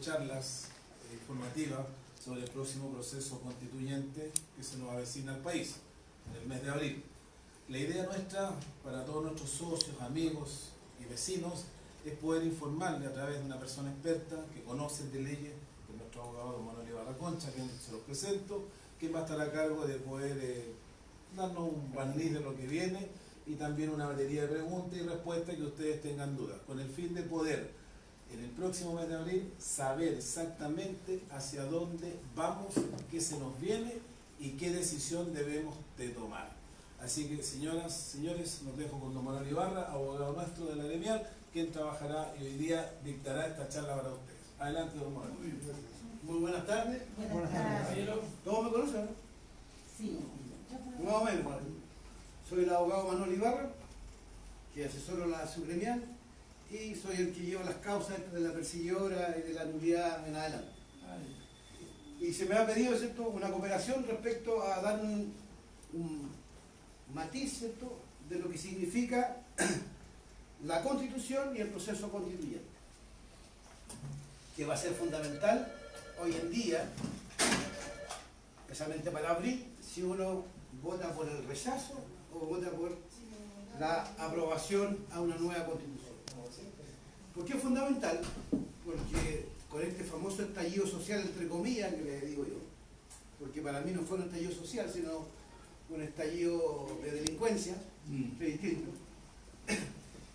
charlas informativas sobre el próximo proceso constituyente que se nos avecina al país en el mes de abril. La idea nuestra para todos nuestros socios, amigos y vecinos es poder informarle a través de una persona experta que conoce de leyes, que es nuestro abogado don Manuel Ibarra Concha, quien se los presento, que va a estar a cargo de poder darnos un barniz de lo que viene y también una batería de preguntas y respuestas que ustedes tengan dudas, con el fin de poder en el próximo mes de abril saber exactamente hacia dónde vamos, qué se nos viene y qué decisión debemos de tomar. Así que, señoras, señores, nos dejo con don Manuel Ibarra, abogado nuestro de la gremial, quien trabajará y hoy día dictará esta charla para ustedes. Adelante, don Manuel. Muy buenas tardes. Buenas tardes. ¿Todos me conocen, no? Sí. Más o menos. Soy el abogado Manuel Ibarra, que asesoro la subgremial y soy el que lleva las causas de la perseguidora y de la nulidad en adelante. Y se me ha pedido, ¿cierto?, una cooperación respecto a dar un matiz, ¿cierto?, de lo que significa la Constitución y el proceso constituyente, que va a ser fundamental hoy en día, especialmente para abril, si uno vota por el rechazo o vota por la aprobación a una nueva Constitución. ¿Por qué es fundamental? Porque con este famoso estallido social, entre comillas, que le digo yo, porque para mí no fue un estallido social, sino un estallido de delincuencia, es distinto,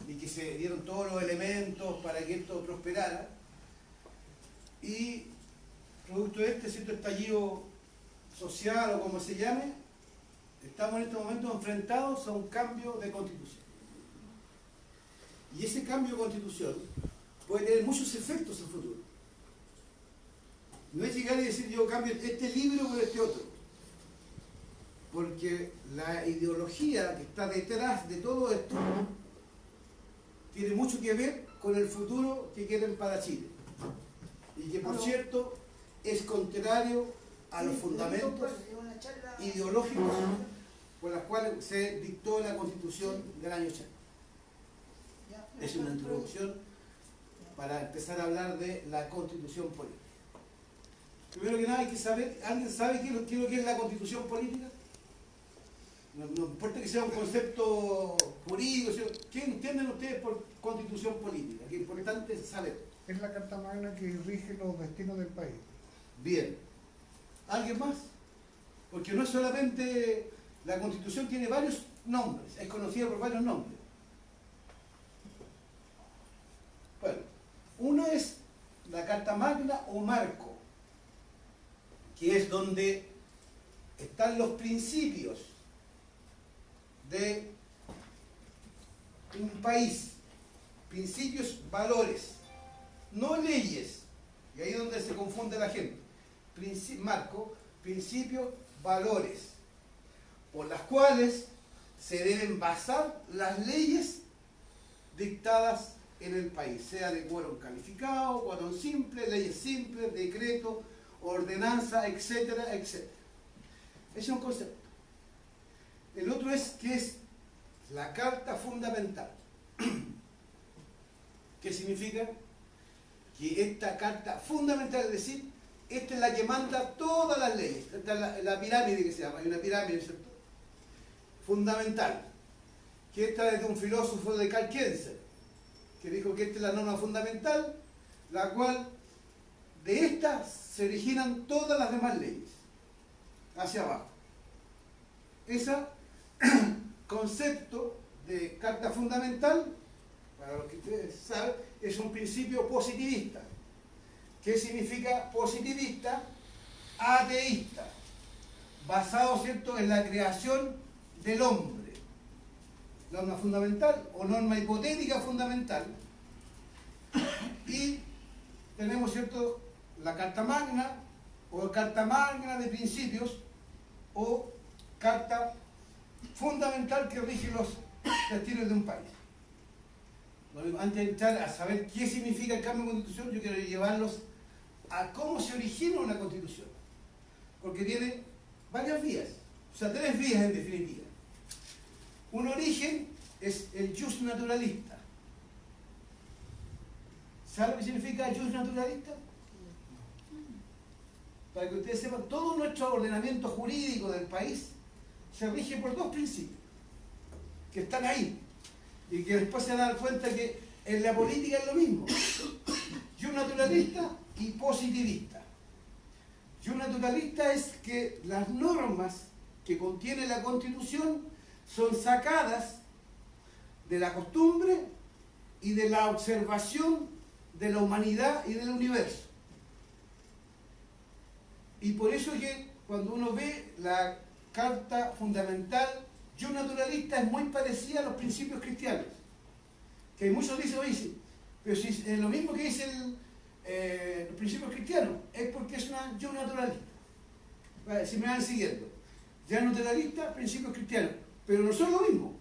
y que se dieron todos los elementos para que esto prosperara, y producto de este cierto estallido social o como se llame, estamos en este momento enfrentados a un cambio de constitución. Y ese cambio de constitución puede tener muchos efectos en el futuro. No es llegar y decir yo cambio este libro por este otro, porque la ideología que está detrás de todo esto tiene mucho que ver con el futuro que quieren para Chile, y que por cierto es contrario a los fundamentos ideológicos por los cuales se dictó la Constitución del año 80. Es una introducción para empezar a hablar de la Constitución política. Primero que nada hay que saber, ¿alguien sabe qué es lo que es la Constitución política? No importa que sea un concepto jurídico, ¿qué entienden ustedes por Constitución política? Que es importante saber. Es la Carta Magna que rige los destinos del país. Bien. ¿Alguien más? Porque no es solamente... La Constitución tiene varios nombres, es conocida por varios nombres. Bueno, uno es la Carta Magna o marco, que es donde están los principios de un país, principios, valores, no leyes, y ahí es donde se confunde la gente. Marco, principios, valores, por las cuales se deben basar las leyes dictadas en el país, sea de quórum calificado, quórum simple, leyes simples, decreto, ordenanza, etcétera, etcétera. Ese es un concepto. El otro es que es la Carta Fundamental. ¿Qué significa? Que esta Carta Fundamental, es decir, esta es la que manda todas las leyes. Esta es la pirámide que se llama, hay una pirámide, ¿cierto?, fundamental, que esta es de un filósofo de Karl Kenzer, que dijo que esta es la norma fundamental, la cual de esta se originan todas las demás leyes, hacia abajo. Ese concepto de Carta Fundamental, para los que ustedes saben, es un principio positivista. ¿Qué significa positivista? Ateísta, basado, ¿cierto?, en la creación del hombre. Norma fundamental o norma hipotética fundamental. Y tenemos, ¿cierto?, la Carta Magna o Carta Magna de principios o Carta Fundamental que rige los destinos de un país. Bueno, antes de entrar a saber qué significa el cambio de constitución, yo quiero llevarlos a cómo se origina una constitución, porque tiene varias vías, o sea, tres vías en definitiva. Un origen es el jus naturalista. ¿Sabe lo que significa jus naturalista? para que ustedes sepan, todo nuestro ordenamiento jurídico del país se rige por dos principios que están ahí y que después se van a dar cuenta que en la política es lo mismo. Yo naturalista y positivista. Yo naturalista es que las normas que contiene la Constitución son sacadas de la costumbre y de la observación de la humanidad y del universo. Y por eso que cuando uno ve la Carta Fundamental, yo naturalista es muy parecida a los principios cristianos. Que muchos dicen, oye, sí, pero si es lo mismo que dicen los principios cristianos, es porque es una yo naturalista. Vale, si me van siguiendo. Ya naturalista, principios cristianos, pero no son lo mismo.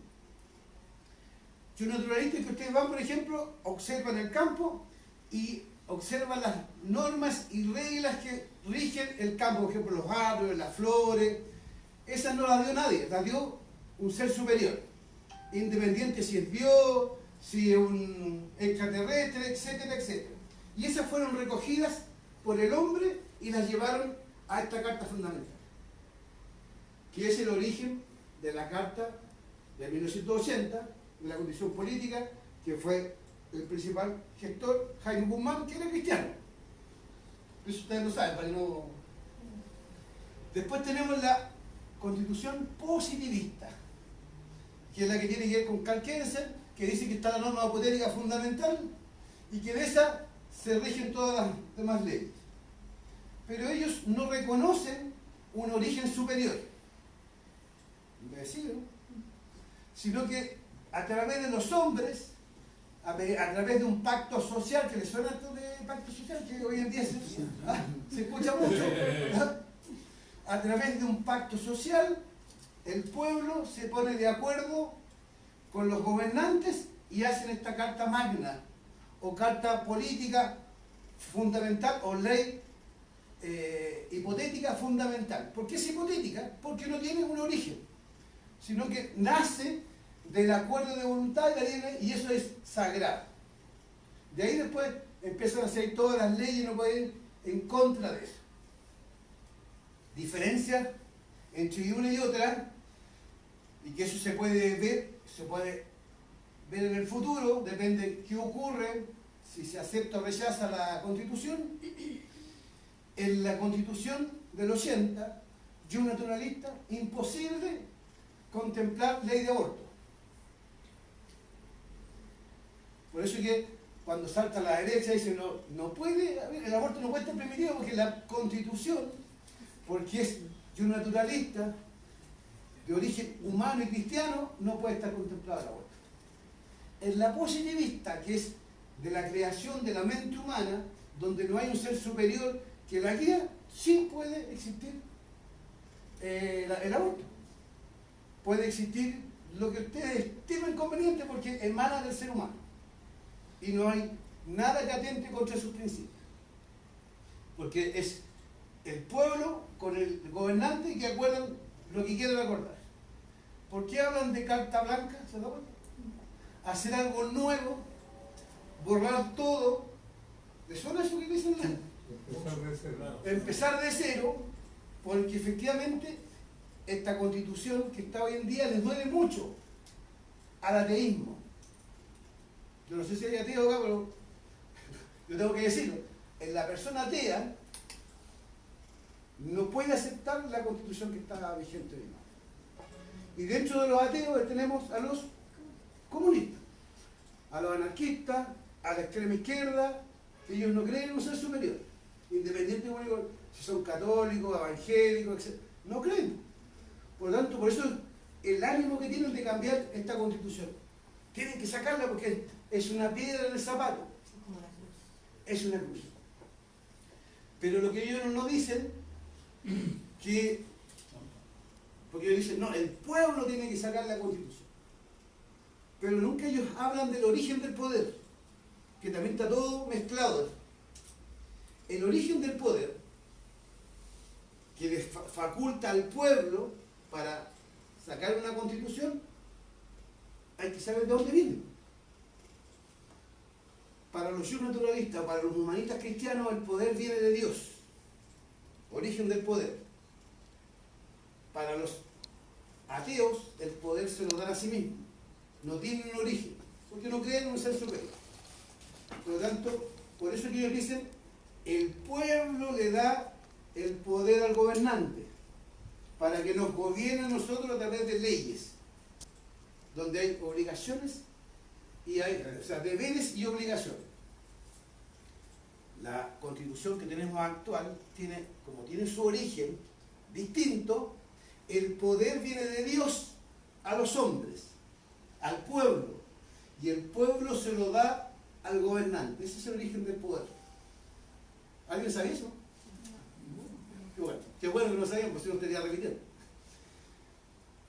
Yo naturalista es que ustedes van, por ejemplo, observan el campo y observan las normas y reglas que rigen el campo, por ejemplo, los árboles, las flores. Esas no las dio nadie, las dio un ser superior, independiente si es Dios, si es un extraterrestre, etcétera, etcétera. Y esas fueron recogidas por el hombre y las llevaron a esta Carta Fundamental, que es el origen de la Carta de 1980, de la Constitución Política, que fue el principal gestor, Jaime Guzmán, que era cristiano. Eso ustedes lo saben, para que no... Después tenemos la Constitución Positivista, que es la que tiene que ver con Karl Kelsen, que dice que está la norma apotética fundamental y que de esa se rigen todas las demás leyes. Pero ellos no reconocen un origen superior, imbécil, ¿no? Sino que a través de los hombres, a través de un pacto social, que les suena esto de pacto social, que hoy en día se escucha mucho, ¿verdad? A través de un pacto social, el pueblo se pone de acuerdo con los gobernantes y hacen esta carta magna, o carta política fundamental, o ley hipotética fundamental. ¿Por qué es hipotética? Porque no tiene un origen, sino que nace del acuerdo de voluntad y eso es sagrado. De ahí después empiezan a hacer todas las leyes y no pueden ir en contra de eso. Diferencia entre una y otra, y que eso se puede ver en el futuro, depende de qué ocurre, si se acepta o rechaza la Constitución. En la Constitución del 80, yo naturalista, imposible contemplar ley de aborto. Por eso es que cuando salta la derecha dice no puede, el aborto no puede estar permitido porque la Constitución, porque es yo naturalista, de origen humano y cristiano, no puede estar contemplado el aborto. En la positivista, que es de la creación de la mente humana, donde no hay un ser superior que la guía, sí puede existir el aborto. Puede existir lo que ustedes estimen conveniente porque emana del ser humano. Y no hay nada que atente contra sus principios. Porque es el pueblo con el gobernante que acuerdan lo que quieren acordar. ¿Por qué hablan de carta blanca? ¿Se da cuenta? Hacer algo nuevo, borrar todo. ¿Les suena eso que dicen? Empezar de cero, porque efectivamente esta constitución que está hoy en día les duele mucho al ateísmo. Yo no sé si hay ateo acá, pero yo tengo que decirlo. En la persona atea no puede aceptar la constitución que está vigente hoy. Y dentro de los ateos tenemos a los comunistas, a los anarquistas, a la extrema izquierda, que ellos no creen en un ser superior, independiente de si son católicos, evangélicos, etc. No creen. Por lo tanto, por eso el ánimo que tienen de cambiar esta constitución. Tienen que sacarla porque es una piedra en el zapato. Es una cruz. Pero lo que ellos no dicen, que porque ellos dicen, no, el pueblo tiene que sacar la constitución. Pero nunca ellos hablan del origen del poder, que también está todo mezclado. El origen del poder, que les faculta al pueblo para sacar una constitución, hay que saber de dónde viene. Para los naturalistas, para los humanistas cristianos, el poder viene de Dios. Origen del poder. Para los ateos, el poder se lo dan a sí mismo. No tienen un origen, porque no creen en un ser superior. Por lo tanto, por eso que ellos dicen, el pueblo le da el poder al gobernante, para que nos gobierne a nosotros a través de leyes, donde hay obligaciones y hay, o sea, deberes y obligaciones. La constitución que tenemos actual tiene, como tiene su origen distinto, el poder viene de Dios a los hombres, al pueblo, y el pueblo se lo da al gobernante. Ese es el origen del poder. ¿Alguien sabe eso? Qué bueno que no sabían, pues si no estaría repitiendo.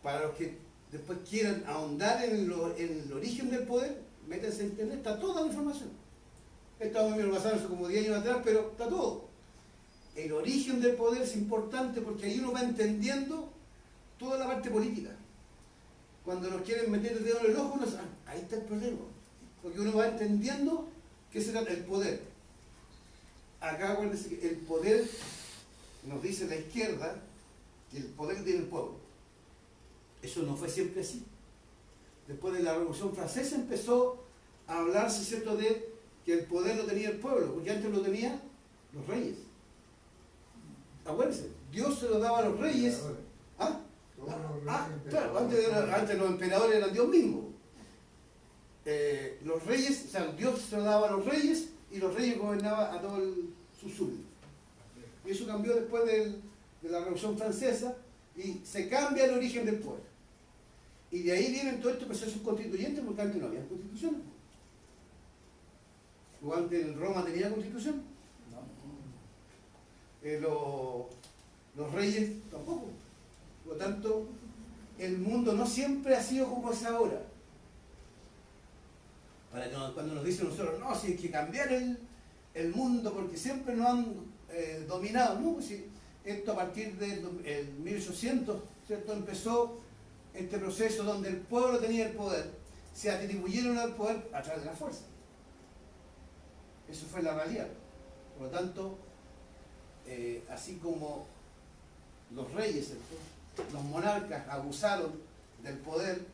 Para los que después quieran ahondar en el origen del poder, métanse en internet, está toda la información. Esto me lo pasaron hace como 10 años atrás, pero está todo. El origen del poder es importante porque ahí uno va entendiendo toda la parte política. Cuando nos quieren meter el dedo en el ojo, ahí está el problema. Porque uno va entendiendo qué se trata el poder. Acá acuérdense que el poder, nos dice la izquierda, que el poder tiene el pueblo. Eso no fue siempre así. Después de la Revolución Francesa empezó a hablarse, ¿cierto?, de que el poder lo tenía el pueblo, porque antes lo tenían los reyes. Acuérdense, Dios se lo daba a los reyes. ¿Ah? Claro, antes los emperadores eran Dios mismo. Los reyes, o sea, Dios se lo daba a los reyes y los reyes gobernaban a todos sus súbditos. Y eso cambió después de la Revolución Francesa y se cambia el origen del poder. Y de ahí vienen todos estos procesos constituyentes, porque antes no había constituciones. ¿O antes en Roma tenía constitución? Los reyes tampoco. Por lo tanto, el mundo no siempre ha sido como es ahora. Para que cuando nos dicen nosotros, no, si hay que cambiar el mundo porque siempre nos han dominado. No, pues si esto a partir del 1800, ¿cierto?, empezó este proceso donde el pueblo tenía el poder, se atribuyeron al poder a través de la fuerza. Eso fue la realidad. Por lo tanto, así como los reyes, ¿cierto?, los monarcas abusaron del poder,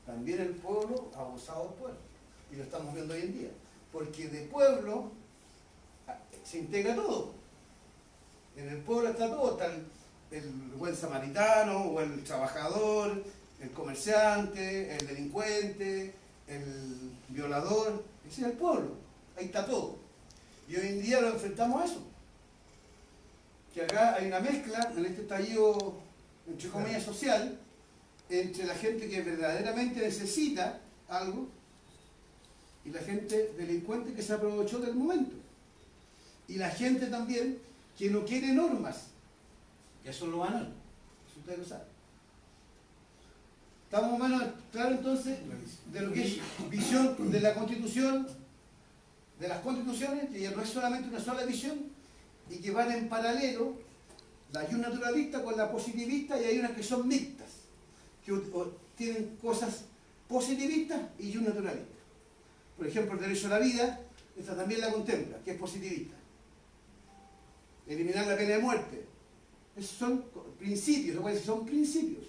también el pueblo ha abusado del poder. Y lo estamos viendo hoy en día. Porque de pueblo se integra todo. En el pueblo está todo, está el buen samaritano, o el trabajador, el comerciante, el delincuente, el violador. Ese es el pueblo, ahí está todo. Y hoy en día lo enfrentamos a eso. Que acá hay una mezcla en este estallido, entre comillas, social, entre la gente que verdaderamente necesita algo y la gente delincuente que se aprovechó del momento. Y la gente también que no quiere normas, que eso lo van a, eso ustedes lo saben. Estamos más o menos claros entonces de lo que es visión de la Constitución, de las constituciones, que ya no es solamente una sola visión y que van en paralelo la ayuda naturalista con la positivista, y hay unas que son mixtas, que tienen cosas positivistas y ayuda naturalista. Por ejemplo, el derecho a la vida, esta también la contempla, que es positivista. Eliminar la pena de muerte. Esos son principios, son principios.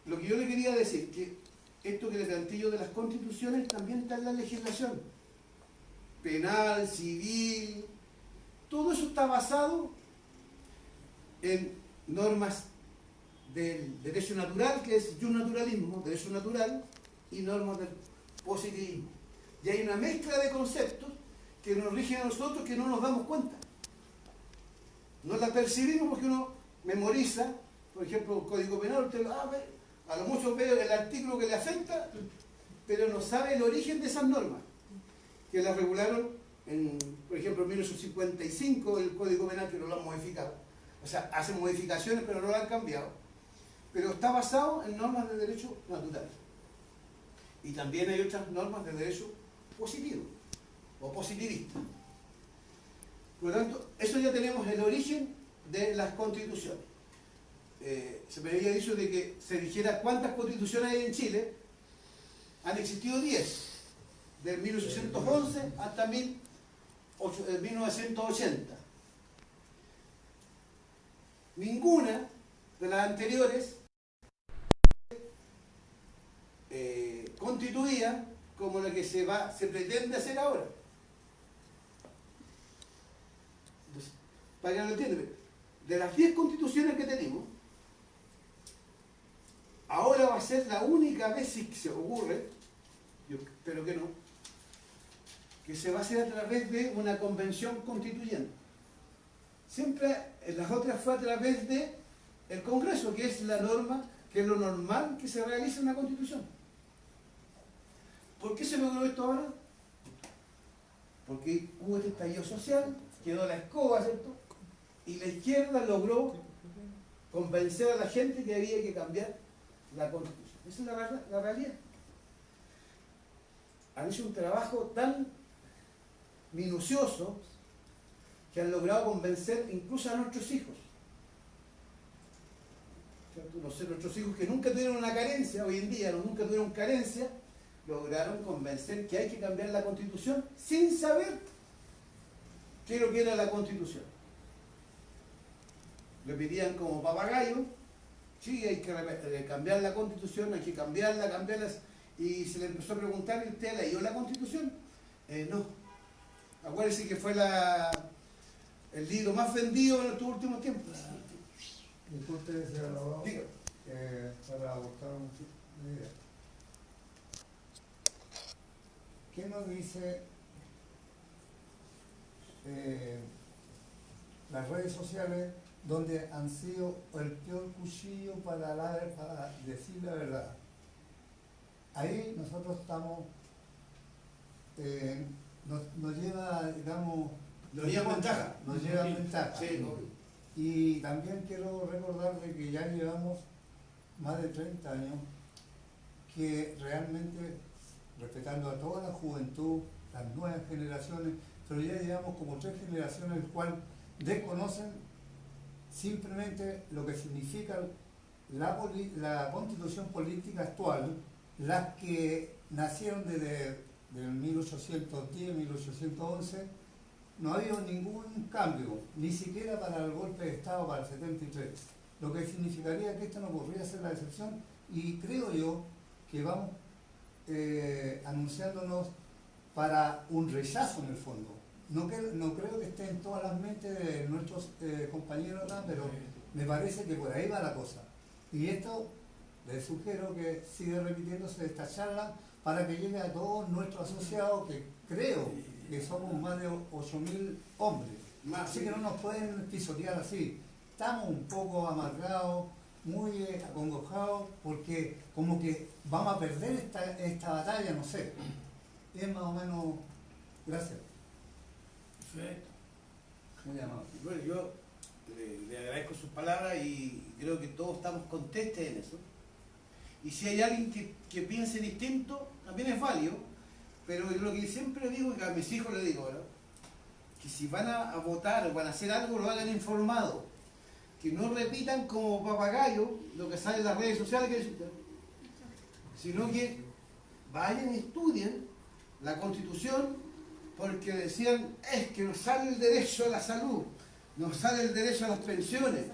Lo que yo le quería decir, que esto que le planteé de las constituciones también está en la legislación. Penal, civil, todo eso está basado en normas del derecho natural, que es naturalismo, derecho natural, y normas del positivismo. Y hay una mezcla de conceptos que nos rigen a nosotros que no nos damos cuenta. No la percibimos porque uno memoriza, por ejemplo, el Código Penal, usted a lo mucho ve el artículo que le afecta, pero no sabe el origen de esas normas, que las regularon, por ejemplo, en 1955, el Código Penal, que no lo han modificado. O sea, hacen modificaciones, pero no lo han cambiado. Pero está basado en normas de derecho natural. Y también hay otras normas de derecho positivo o positivista. Por lo tanto, eso ya tenemos el origen de las constituciones. Se me había dicho de que se dijera cuántas constituciones hay en Chile. Han existido 10, de 1811 hasta 1880. 1980. Ninguna de las anteriores constituía como la que se pretende hacer ahora. Entonces, para que lo entiendan, de las 10 constituciones que tenemos, ahora va a ser la única vez, si se ocurre, yo espero que no, que se va a hacer a través de una convención constituyente. Siempre en las otras fue a través de el Congreso, que es la norma, que es lo normal que se realice una constitución. ¿Por qué se logró esto ahora? Porque hubo este estallido social, quedó la escoba, ¿cierto? Y la izquierda logró convencer a la gente que había que cambiar la constitución. Esa es la realidad. Han hecho un trabajo tan minucioso que han logrado convencer incluso a nuestros hijos. ¿Cierto? No sé, nuestros hijos que nunca tuvieron una carencia, hoy en día nunca tuvieron carencia, lograron convencer que hay que cambiar la Constitución sin saber qué es lo que era la Constitución. Le pedían como papagayo, sí, hay que cambiar la Constitución, hay que cambiarla, y se le empezó a preguntar, ¿usted leyó la Constitución? No. Acuérdense que fue el libro más vendido en estos últimos tiempos. Disculpe, señor abogado, para buscar una idea. ¿Qué nos dice las redes sociales donde han sido el peor cuchillo para decir la verdad? Ahí nosotros estamos, nos lleva, digamos, Nos lleva ventaja. Nos lleva ventaja. Sí, obvio. Y también quiero recordar de que ya llevamos más de 30 años que realmente, respetando a toda la juventud, las nuevas generaciones, pero ya llevamos como 3 generaciones el cual desconocen simplemente lo que significa la constitución política actual, las que nacieron desde 1810, 1811, no ha habido ningún cambio, ni siquiera para el golpe de Estado, para el 73, lo que significaría que esto no podría ser la excepción, y creo yo que vamos anunciándonos para un rechazo en el fondo. No creo que esté en todas las mentes de nuestros compañeros acá, pero me parece que por ahí va la cosa. Y esto les sugiero que siga repitiéndose esta charla para que llegue a todos nuestros asociados, que creo que somos más de 8.000 hombres. Así que no nos pueden pisotear así. Estamos un poco amargados, muy acongojados, porque como que vamos a perder esta batalla, no sé. Es más o menos... Gracias. Perfecto. Muy amable. Bueno, yo le agradezco sus palabras y creo que todos estamos contentos en eso. Y si hay alguien que piense distinto, también es válido, pero lo que siempre digo, y a mis hijos les digo, ¿no?, que si van a votar o van a hacer algo, lo hagan informado, que no repitan como papagayo lo que sale en las redes sociales, sino que vayan y estudien la Constitución, porque decían, es que nos sale el derecho a la salud, nos sale el derecho a las pensiones.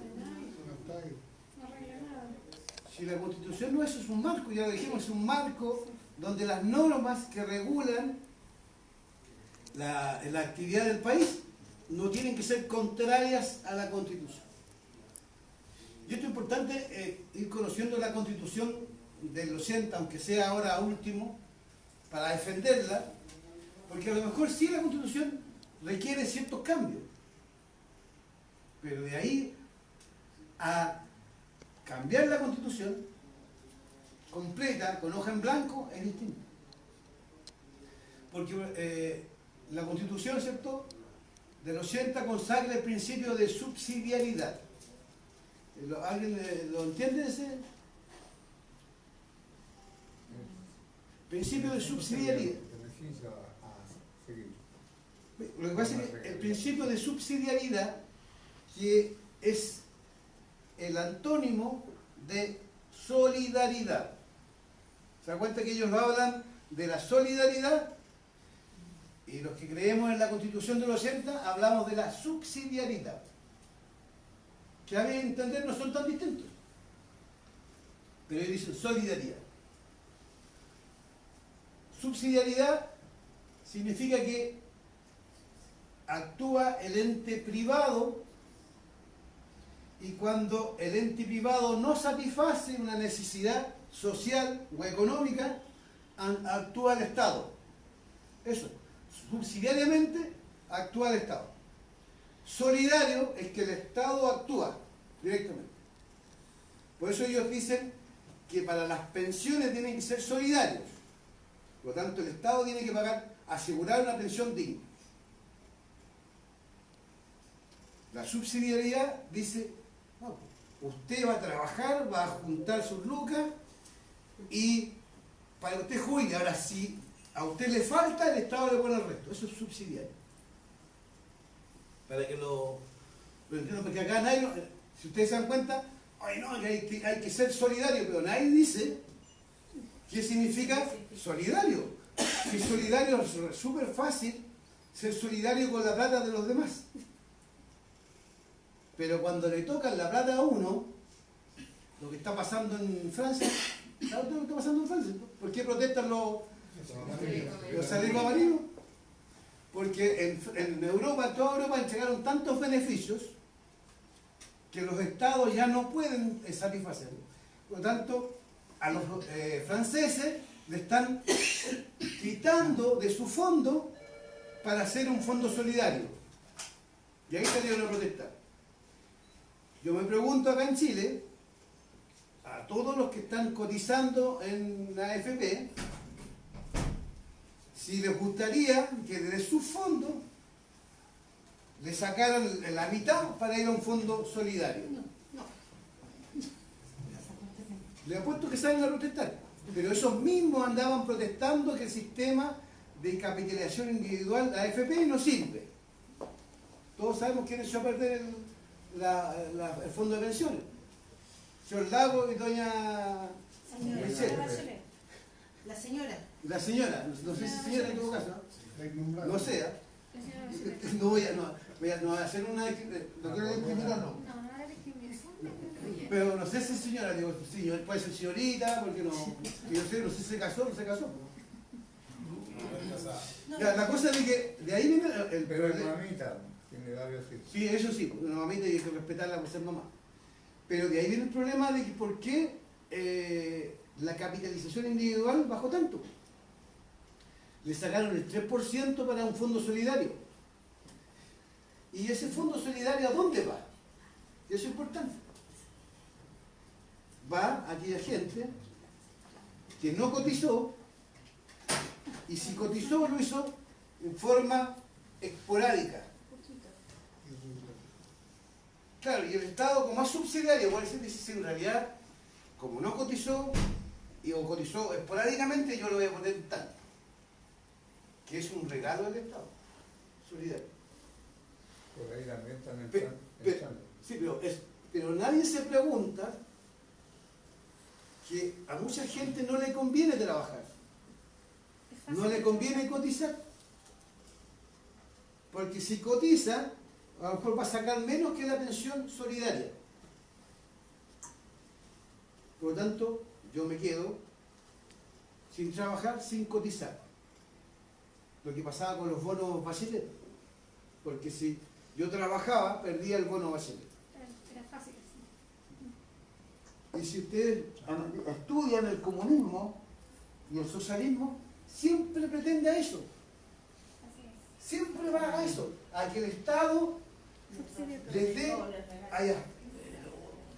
Si la Constitución no es un marco, ya lo dijimos, es un marco donde las normas que regulan la actividad del país no tienen que ser contrarias a la Constitución. Y esto es importante, ir conociendo la Constitución del 80, aunque sea ahora último, para defenderla, porque a lo mejor sí la Constitución requiere ciertos cambios, pero de ahí a cambiar la Constitución completa, con hoja en blanco, es distinto. Porque la Constitución, ¿cierto?, del 80 consagra el principio de subsidiariedad. ¿Alguien lo entiende ese? Principio de subsidiariedad. Lo que pasa es que el principio de subsidiariedad, que es el antónimo de solidaridad. ¿Se da cuenta que ellos hablan de la solidaridad Y los que creemos en la Constitución del 80 hablamos de la subsidiariedad, que a mi entender no son tan distintos, pero ellos dicen solidaridad. Subsidiariedad significa que actúa el ente privado y cuando el ente privado no satisface una necesidad social o económica, actúa el Estado. Eso, subsidiariamente actúa el Estado. Solidario es que el Estado actúa directamente. Por eso ellos dicen que para las pensiones tienen que ser solidarios. Por lo tanto, el Estado tiene que pagar, asegurar una pensión digna. La subsidiariedad dice, no, usted va a trabajar, va a juntar sus lucas y para que usted jubile. Ahora, si a usted le falta, el Estado le pone el resto. Eso es subsidiario. Para que lo entiendan, porque acá nadie, si ustedes se dan cuenta, ay no, que hay que ser solidario, pero nadie dice qué significa solidario. Si solidario es súper fácil ser solidario con la plata de los demás. Pero cuando le tocan la plata a uno, lo que está pasando en Francia, ¿sabes lo que está pasando en Francia? ¿Por qué protestan los chalecos amarillos? Porque en Europa, toda Europa entregaron tantos beneficios que los estados ya no pueden satisfacerlos. Por lo tanto, a los franceses le están quitando de su fondo para hacer un fondo solidario. Y ahí salieron a protestar. Yo me pregunto acá en Chile, a todos los que están cotizando en la AFP, si les gustaría que de su fondo le sacaran la mitad para ir a un fondo solidario. Le apuesto que salen a protestar, pero esos mismos andaban protestando que el sistema de capitalización individual, la AFP, no sirve. Todos sabemos quién echó a perder el fondo de pensiones. Señor Lago y doña Michelle. La señora. La señora, no sé si señora en todo caso, no sé. No voy a hacer una discriminación, no. Pero no sé si señora, digo, señor, puede ser señorita, porque no sé si se casó o no se casó. Ya, la cosa de que de ahí viene el Pero es mamita, tiene varios hijos. Sí, eso sí, una mamita y hay que respetarla por ser mamá. Pero de ahí viene el problema de que por qué la capitalización individual bajó tanto. Le sacaron el 3% para un fondo solidario. ¿Y ese fondo solidario a dónde va? Eso es importante. Va a aquella gente que no cotizó, y si cotizó lo hizo en forma esporádica. Claro, y el Estado, como es subsidiario, puede decir en realidad, como no cotizó, o cotizó esporádicamente, yo lo voy a poner tanto. Que es un regalo del Estado, solidario. Por ahí también están Sí, pero nadie se pregunta que a mucha gente no le conviene trabajar. No le conviene cotizar. Porque si cotiza, a lo mejor va a sacar menos que la pensión solidaria. Por lo tanto, yo me quedo sin trabajar, sin cotizar. Lo que pasaba con los bonos Bachelet. Porque si yo trabajaba, perdía el bono Bachelet. Era fácil. Y si ustedes estudian el comunismo y el socialismo, siempre pretende a eso. Así es. Siempre va a eso. A que el Estado les dé allá.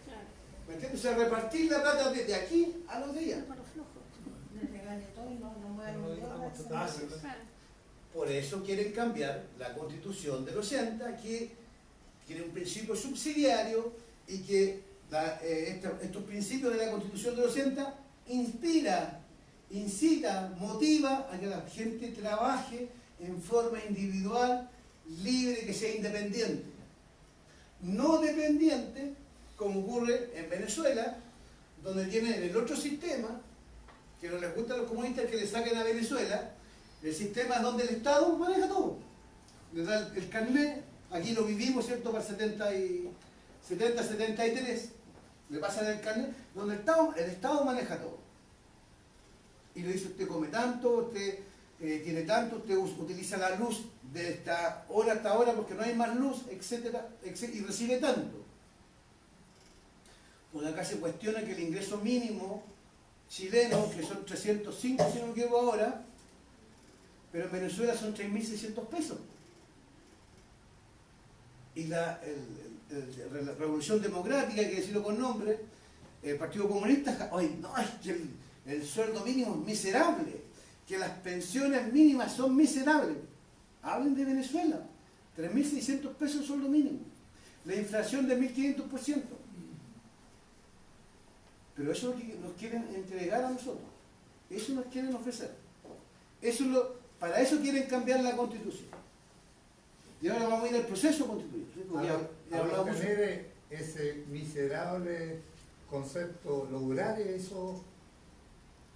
Claro. ¿Me entiendes? O sea, repartir la plata desde aquí a los de allá. Para los flojos. Les regale todo y no muevan un dedo. Así es. Claro. Por eso quieren cambiar la Constitución del 80, que tiene un principio subsidiario y que estos principios de la Constitución del 80 inspira, incita, motiva a que la gente trabaje en forma individual, libre, que sea independiente. No dependiente, como ocurre en Venezuela, donde tienen el otro sistema, que no les gusta a los comunistas que le saquen a Venezuela, El sistema donde el Estado maneja todo. Le da el carnet, aquí lo vivimos, ¿cierto? Para el 73, le pasan el carnet, donde el Estado maneja todo. Y le dice, usted come tanto, usted tiene tanto, usted utiliza la luz de esta hora hasta ahora porque no hay más luz, etcétera, etcétera, y recibe tanto. Pues acá se cuestiona que el ingreso mínimo chileno, que son 305 si no me equivoco ahora, pero en Venezuela son 3.600 pesos. Y la Revolución Democrática, hay que decirlo con nombre, el Partido Comunista, hoy no, es que el sueldo mínimo es miserable, que las pensiones mínimas son miserables. Hablen de Venezuela, 3.600 pesos el sueldo mínimo, la inflación de 1.500%. Pero eso es lo que nos quieren entregar a nosotros, eso nos quieren ofrecer. Para eso quieren cambiar la Constitución. Y ahora vamos a ir al proceso constituyente. Al obtener ese miserable concepto, lograr eso,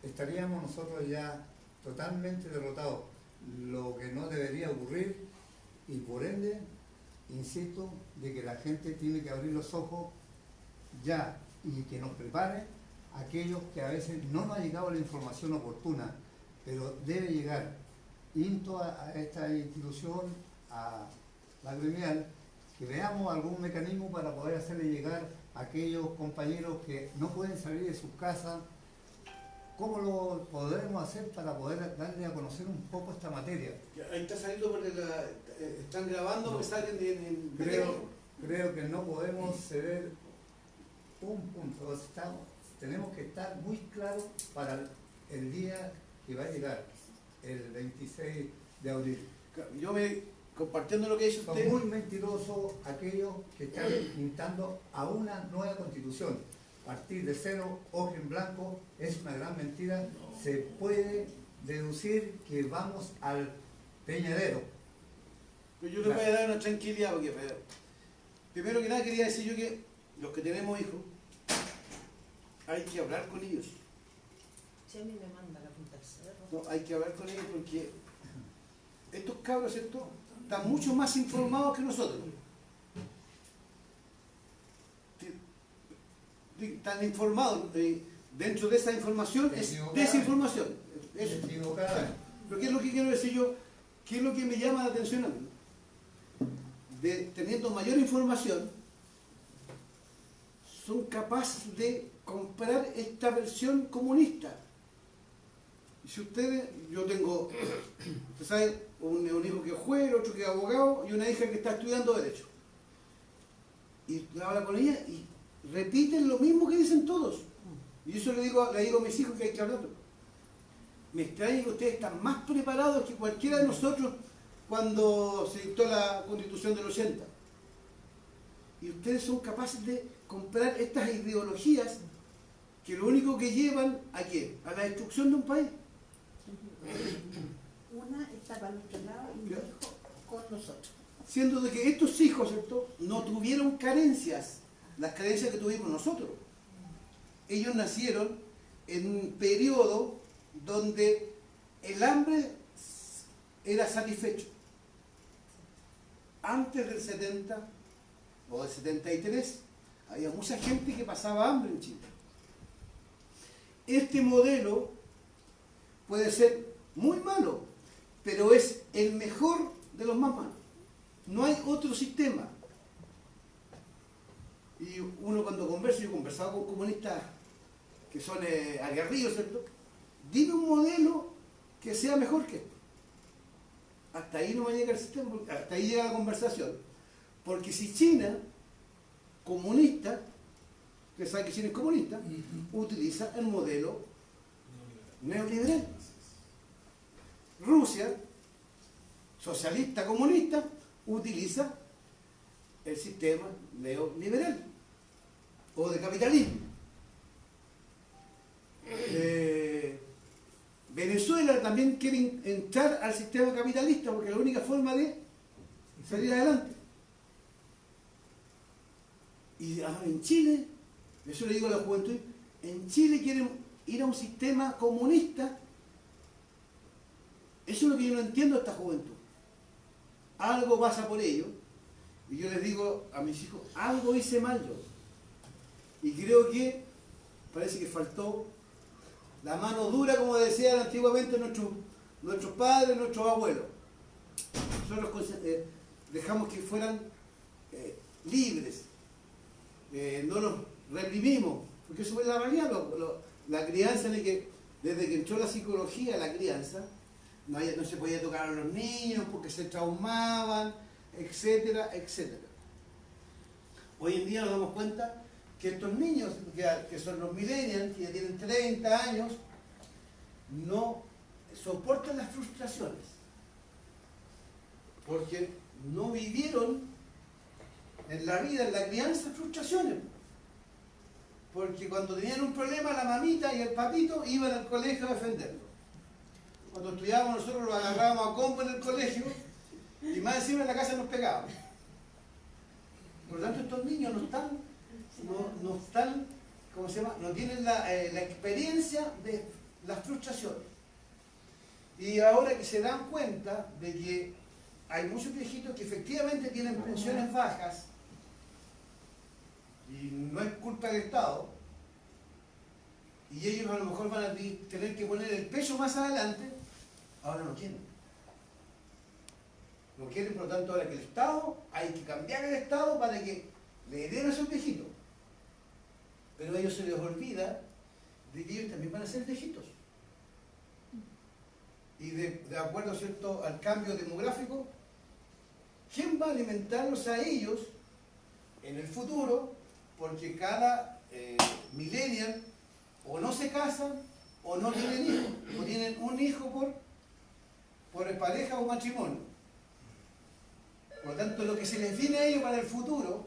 estaríamos nosotros ya totalmente derrotados, lo que no debería ocurrir, y por ende, insisto, de que la gente tiene que abrir los ojos ya y que nos prepare aquellos que a veces no nos ha llegado la información oportuna, pero debe llegar. Insto a esta institución, a la gremial, que veamos algún mecanismo para poder hacerle llegar a aquellos compañeros que no pueden salir de sus casas. ¿Cómo lo podremos hacer para poder darle a conocer un poco esta materia? Ahí está saliendo porque están grabando, No. que salen en Creo que no podemos ceder un punto. Tenemos que estar muy claros para el día que va a llegar, el 26 de abril. Compartiendo lo que dice Son usted, muy mentirosos aquellos que están pintando a una nueva constitución. Partir de cero, hoja en blanco, es una gran mentira. Se puede deducir que vamos al peñadero. pero yo le voy a dar una tranquilidad, porque primero que nada quería decir yo que los que tenemos hijos, hay que hablar con ellos. Si a mí me manda la punta del cerro. No, hay que hablar con ellos porque estos cabros, ¿cierto?, están mucho más informados que nosotros. Están informados. Dentro de esa información es desinformación. Eso. Pero ¿qué es lo que quiero decir yo? ¿Qué es lo que me llama la atención a mí? Teniendo mayor información, son capaces de comprar esta versión comunista. Y si ustedes, yo tengo, usted sabe, un hijo que es juez, otro que es abogado y una hija que está estudiando Derecho. Y habla con ella y repiten lo mismo que dicen todos. Y eso le digo a mis hijos que hay que hablarlo. Me extraña que ustedes están más preparados que cualquiera de nosotros cuando se dictó la Constitución del 80. Y ustedes son capaces de comprar estas ideologías que lo único que llevan ¿a qué? A la destrucción de un país. Una está para el otro lado y mi hijo con nosotros. Siendo de que estos hijos, ¿cierto?, no tuvieron carencias, las carencias que tuvimos nosotros. Ellos nacieron en un periodo donde el hambre era satisfecho. Antes del 70 o del 73 había mucha gente que pasaba hambre en Chile. Este modelo puede ser muy malo, pero es el mejor de los más malos. No hay otro sistema. Y uno cuando conversa, yo he conversado con comunistas que son aguerridos, ¿cierto? Dime un modelo que sea mejor que esto. Hasta ahí no me llega el sistema, hasta ahí llega la conversación. Porque si China, comunista, que sabe que China es comunista, utiliza el modelo neoliberal. Rusia, socialista comunista, utiliza el sistema neoliberal o de capitalismo. Venezuela también quiere entrar al sistema capitalista porque es la única forma de salir adelante. Y ahora en Chile, eso le digo a la juventud, en Chile quieren ir a un sistema comunista Eso es lo que yo no entiendo de esta juventud. Algo pasa por ello. Y yo les digo a mis hijos, algo hice mal yo. Y creo que parece que faltó la mano dura, como decían antiguamente nuestros padres, nuestros abuelos. Nosotros dejamos que fueran libres, no los reprimimos, porque eso es la realidad. La crianza, desde que entró la psicología, la crianza, no se podía tocar a los niños porque se traumaban, etcétera, etcétera. Hoy en día nos damos cuenta que estos niños, que son los millennials, que ya tienen 30 años, no soportan las frustraciones, porque no vivieron en la vida, en la crianza, frustraciones. Porque cuando tenían un problema, la mamita y el papito iban al colegio a defenderlo. Cuando estudiábamos nosotros lo agarrábamos a combo en el colegio y más encima en la casa nos pegábamos. Por lo tanto, estos niños no están, ¿cómo se llama? No tienen la experiencia de las frustraciones. Y ahora que se dan cuenta de que hay muchos viejitos que efectivamente tienen pensiones bajas, y no es culpa del Estado, y ellos a lo mejor van a tener que poner el peso más adelante, ahora no quieren. No quieren, por lo tanto, ahora que el Estado, hay que cambiar el Estado para que le den a esos viejitos. Pero a ellos se les olvida de que ellos también van a ser viejitos. Y de acuerdo, ¿cierto?, al cambio demográfico, ¿quién va a alimentarlos a ellos en el futuro? Porque cada millennial o no se casan o no tienen hijos, o tienen un hijo por pareja o matrimonio. Por lo tanto, lo que se les viene a ellos para el futuro,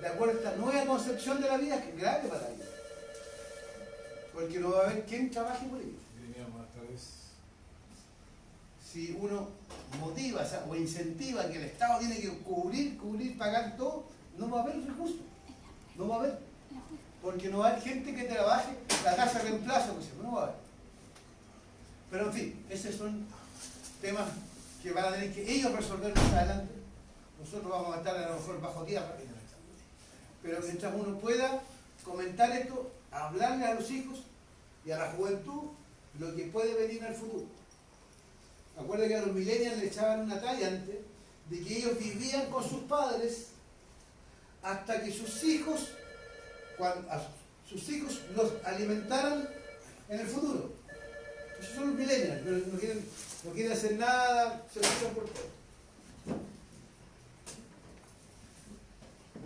de acuerdo a esta nueva concepción de la vida, es grave para ellos. Porque no va a haber quien trabaje por ellos. Si uno motiva, o incentiva que el Estado tiene que cubrir, pagar todo, no va a haber recursos. No va a haber. Porque no va a haber gente que trabaje la tasa de reemplazo, no va a haber. Pero en fin, esos son temas que van a tener que ellos resolver más adelante. Nosotros vamos a estar a lo mejor bajo tierra. Pero mientras uno pueda comentar esto, hablarle a los hijos y a la juventud lo que puede venir en el futuro. Acuerda que a los millennials le echaban una talla antes de que ellos vivían con sus padres hasta que sus hijos los alimentaran en el futuro. Esos son los millennials, no quieren hacer nada, se luchan por todo.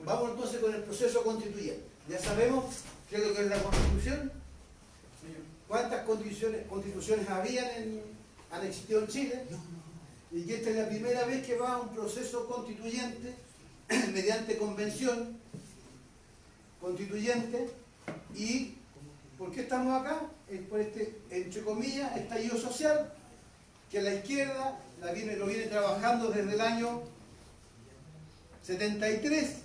Vamos entonces con el proceso constituyente. Ya sabemos qué es lo que es la Constitución, cuántas constituciones han existido en Chile, y que esta es la primera vez que va a un proceso constituyente mediante convención constituyente. ¿Y por qué estamos acá? Es por este, entre comillas, estallido social, que la izquierda lo viene trabajando desde el año 73,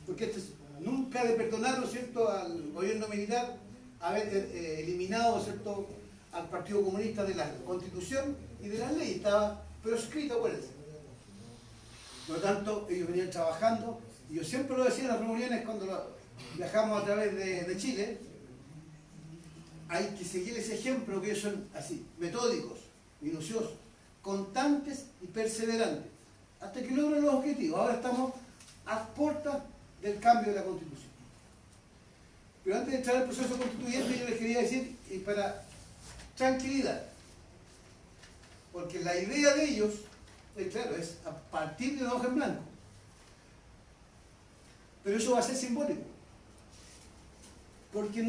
porque nunca le perdonaron, ¿cierto?, al gobierno militar haber eliminado, ¿cierto?, al Partido Comunista de la Constitución y de la ley. Estaba proscrito, acuérdense. Por lo tanto, ellos venían trabajando, y yo siempre lo decía en las reuniones cuando viajamos a través de Chile, hay que seguir ese ejemplo, que ellos son así, metódicos, minuciosos, constantes y perseverantes, hasta que logren los objetivos. Ahora estamos a puertas del cambio de la Constitución. Pero antes de entrar al proceso constituyente, yo les quería decir, y para tranquilidad, porque la idea de ellos, claro, es a partir de una hoja en blanco, pero eso va a ser simbólico, porque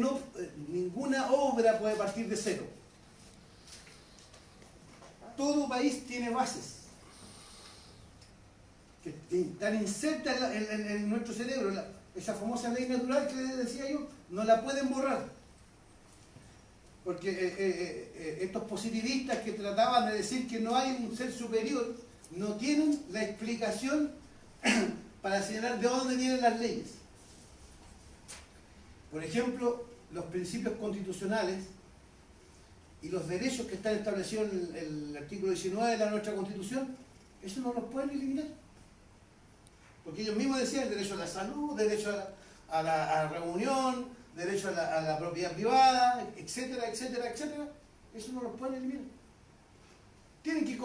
ninguna obra puede partir de cero. Todo país tiene bases que están insertas en nuestro cerebro. Esa famosa ley natural que les decía yo, no la pueden borrar. Porque estos positivistas que trataban de decir que no hay un ser superior, no tienen la explicación para señalar de dónde vienen las leyes. Por ejemplo, los principios constitucionales y los derechos que están establecidos en el artículo 19 de nuestra Constitución, eso no los pueden eliminar. Porque ellos mismos decían el derecho a la salud, derecho a la reunión, derecho a la propiedad privada, etcétera, etcétera, etcétera. Eso no los pueden eliminar. Tienen que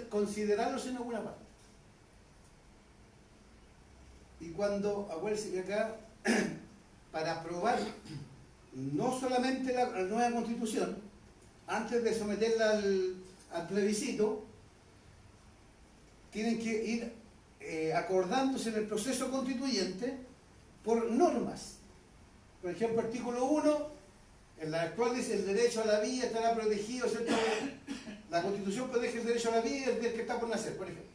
considerarlos en alguna parte. Y cuando, acuérdense que acá, para aprobar no solamente la nueva Constitución, antes de someterla al plebiscito, tienen que ir acordándose en el proceso constituyente por normas. Por ejemplo, artículo 1, en la actual dice el derecho a la vida estará protegido, ¿cierto? La Constitución protege el derecho a la vida del que está por nacer, por ejemplo.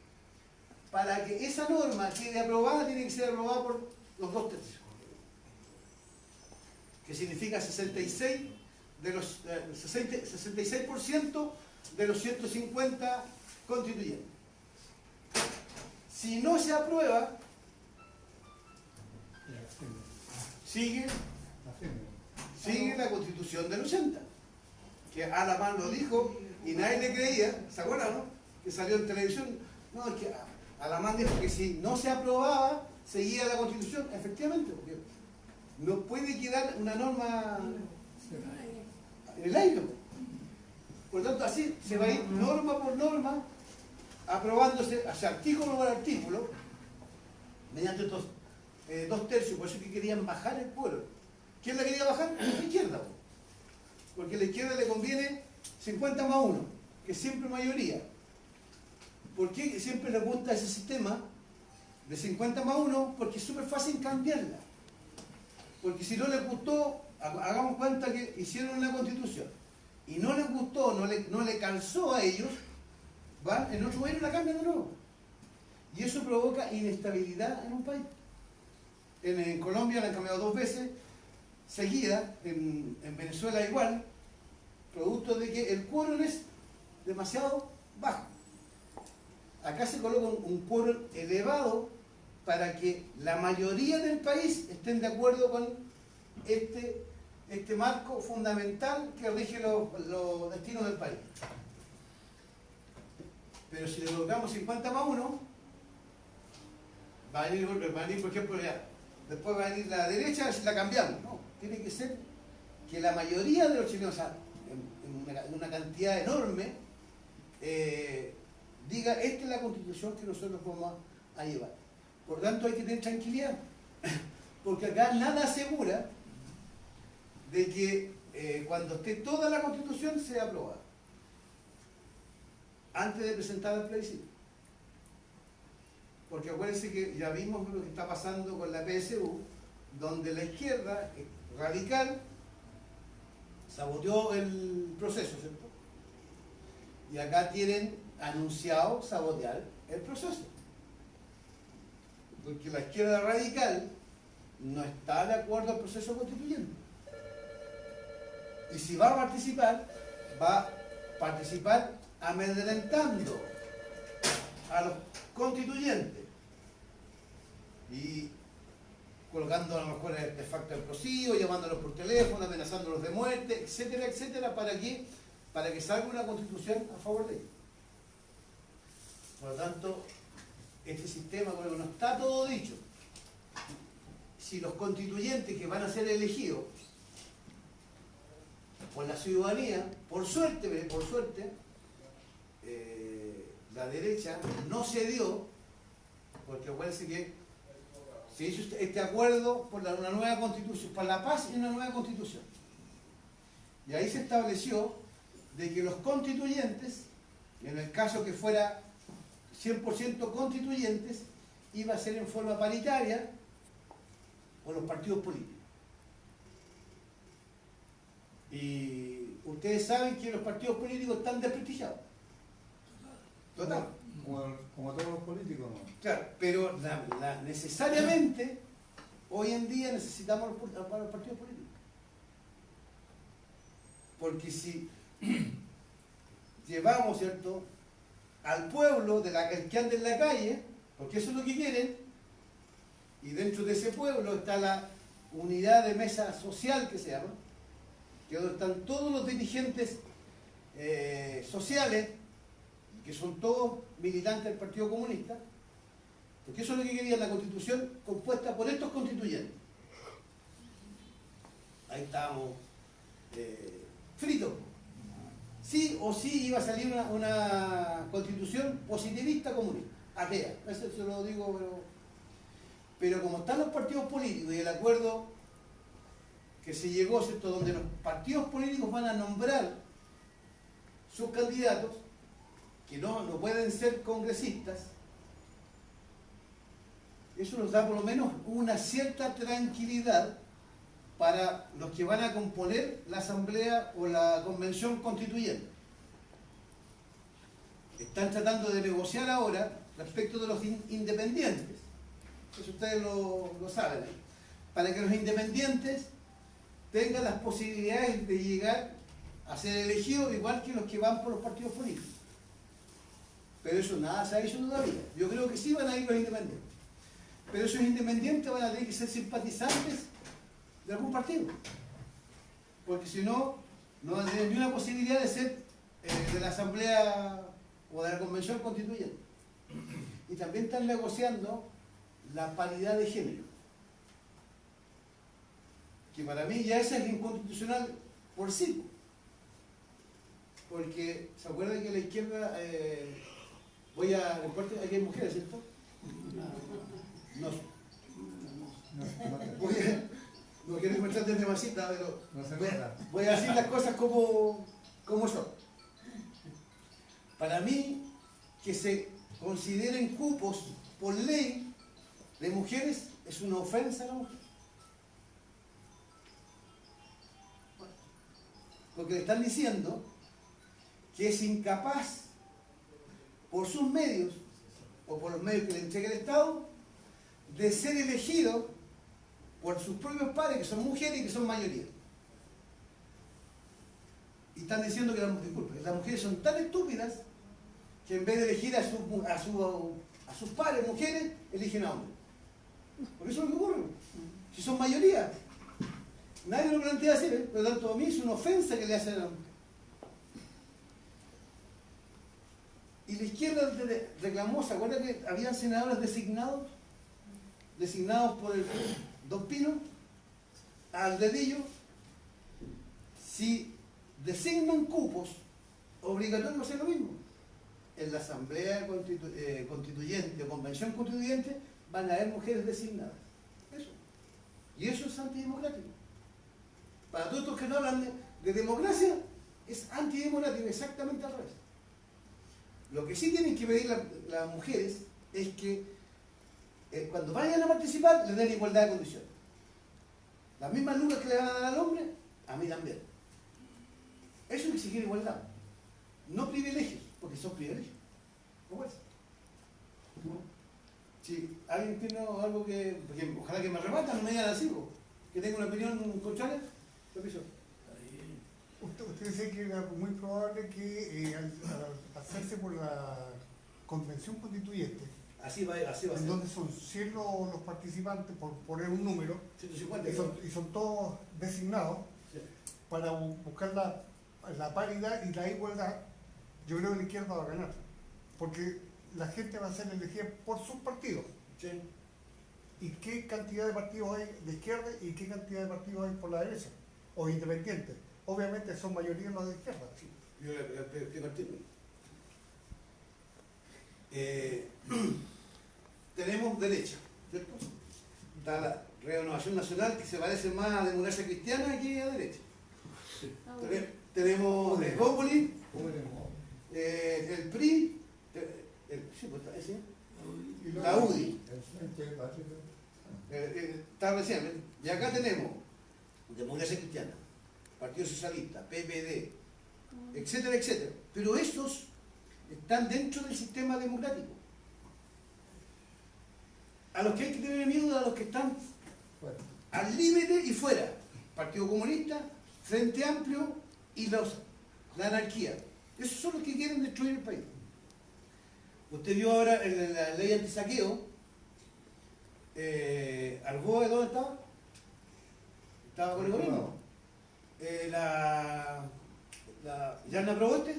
Para que esa norma quede aprobada, tiene que ser aprobada por los 2/3, que significa 66% de los 150 constituyentes. Si no se aprueba, sigue la Constitución del 80, que Alamán lo dijo y nadie le creía. ¿Se acuerdan, no? Que salió en televisión. No, es que Alamán dijo que si no se aprobaba, seguía la Constitución. Efectivamente, porque no puede quedar una norma en el aire. Por lo tanto, así se va a ir norma por norma, aprobándose, hacia artículo por artículo, mediante estos 2/3. Por eso es que querían bajar el quórum. ¿Quién la quería bajar? La izquierda. Porque a la izquierda le conviene 50+1, que es siempre mayoría. ¿Por qué siempre le gusta ese sistema de 50+1? Porque es súper fácil cambiarla. Porque si no les gustó, hagamos cuenta que hicieron una constitución y no les gustó, no le calzó a ellos, van en otro gobierno y la cambian de nuevo. Y eso provoca inestabilidad en un país. En Colombia la han cambiado 2 veces seguida, en Venezuela igual, producto de que el quórum es demasiado bajo. Acá se coloca un quórum elevado para que la mayoría del país estén de acuerdo con este marco fundamental que rige los destinos del país. Pero si le colocamos 50+1, va a venir, por ejemplo, después va a venir la derecha, si la cambiamos. No, tiene que ser que la mayoría de los chilenos, o sea, en una cantidad enorme, diga, esta es la constitución que nosotros vamos a llevar. Por tanto, hay que tener tranquilidad, porque acá nada asegura de que cuando esté toda la constitución sea aprobada, antes de presentar al plebiscito. Porque acuérdense que ya vimos lo que está pasando con la PSU, donde la izquierda radical saboteó el proceso, ¿cierto? Y acá tienen anunciado sabotear el proceso. Porque la izquierda radical no está de acuerdo al proceso constituyente. Y si va a participar amedrentando a los constituyentes y colocando a lo mejor artefactos explosivos, llamándolos por teléfono, amenazándolos de muerte, etcétera, etcétera, ¿para qué? Para que salga una constitución a favor de ellos. Por lo tanto, este sistema, bueno, no está todo dicho. Si los constituyentes que van a ser elegidos por la ciudadanía, por suerte, la derecha no cedió, porque acuérdense que se hizo este acuerdo por una nueva constitución, por la paz y una nueva constitución. Y ahí se estableció de que los constituyentes, en el caso que fuera 100% constituyentes, iba a ser en forma paritaria por los partidos políticos. Y ustedes saben que los partidos políticos están desprestigiados. Total. Como todos los políticos, ¿no? Claro, pero necesariamente hoy en día necesitamos los partidos políticos. Porque si llevamos, ¿cierto?, al pueblo, el que anda en la calle, porque eso es lo que quieren, y dentro de ese pueblo está la unidad de mesa social que se llama, que donde están todos los dirigentes sociales, que son todos militantes del Partido Comunista, porque eso es lo que quería la Constitución compuesta por estos constituyentes. Ahí estábamos fritos. Sí o sí iba a salir una Constitución positivista comunista, atea, eso se lo digo, pero como están los partidos políticos y el acuerdo que se llegó, ¿cierto?, donde los partidos políticos van a nombrar sus candidatos, que no pueden ser congresistas, eso nos da por lo menos una cierta tranquilidad para los que van a componer la asamblea o la convención constituyente. Están tratando de negociar ahora respecto de los independientes, eso ustedes lo saben, ¿eh?, para que los independientes tengan las posibilidades de llegar a ser elegidos igual que los que van por los partidos políticos. Pero eso nada se ha hecho todavía. Yo creo que sí van a ir los independientes. Pero esos independientes van a tener que ser simpatizantes de algún partido. Porque si no, no van a tener ni una posibilidad de ser de la asamblea o de la convención constituyente. Y también están negociando la paridad de género, que para mí ya esa es inconstitucional por sí. Porque, ¿se acuerdan que la izquierda, aquí hay mujeres, ¿cierto? No. No quiero comentar desde masita, pero voy a decir las cosas como son. Para mí, que se consideren cupos por ley de mujeres es una ofensa a la mujer. Porque le están diciendo que es incapaz, por sus medios, o por los medios que le entrega el Estado, de ser elegido por sus propios padres, que son mujeres y que son mayoría. Y están diciendo que las mujeres son tan estúpidas que en vez de elegir a sus padres, mujeres, eligen a hombres. Por eso es lo que ocurre. Si son mayoría. Nadie lo plantea así, ¿eh? Por lo tanto, a mí es una ofensa que le hacen a la mujer. Y la izquierda reclamó, ¿se acuerdan que habían senadores designados por el Don Pino, al dedillo? Si designan cupos, obligatorio hacer lo mismo. En la asamblea constituyente o convención constituyente van a haber mujeres designadas. Eso. Y eso es antidemocrático. Para todos los que no hablan de democracia, es antidemocrático, exactamente al revés. Lo que sí tienen que pedir las mujeres es que cuando vayan a participar, les den igualdad de condiciones. Las mismas lucas que le van a dar al hombre, a mí también. Eso es exigir igualdad. No privilegios, porque son privilegios. ¿Cómo es? Si alguien tiene algo porque ojalá que me rebatan, no me digan así, que tenga una opinión contraria, permiso. Usted dice que era muy probable que al hacerse por la convención constituyente, Así va a ser. en donde son 100 los participantes, por poner un número, 150. y son todos designados, Sí. para buscar la paridad y la igualdad, yo creo que la izquierda va a ganar. Porque la gente va a ser elegida por sus partidos. Sí. ¿Y qué cantidad de partidos hay de izquierda y qué cantidad de partidos hay por la derecha? O independientes. Obviamente son mayoría los de izquierda. Sí. Yo le explico el título. Tenemos derecha, ¿cierto? Está la Renovación Nacional, que se parece más a democracia cristiana que a derecha. Tenemos el Bópoli, el PRI, la UDI. Está recién, y acá tenemos democracia cristiana, Partido Socialista, PPD, etcétera, etcétera. Pero estos están dentro del sistema democrático. A los que hay que tener miedo, a los que están al límite y fuera. Partido Comunista, Frente Amplio y la anarquía. Esos son los que quieren destruir el país. Usted vio ahora en la ley antisaqueo, ¿Argoe dónde estaba? Estaba con el gobierno. La Yana Proboste,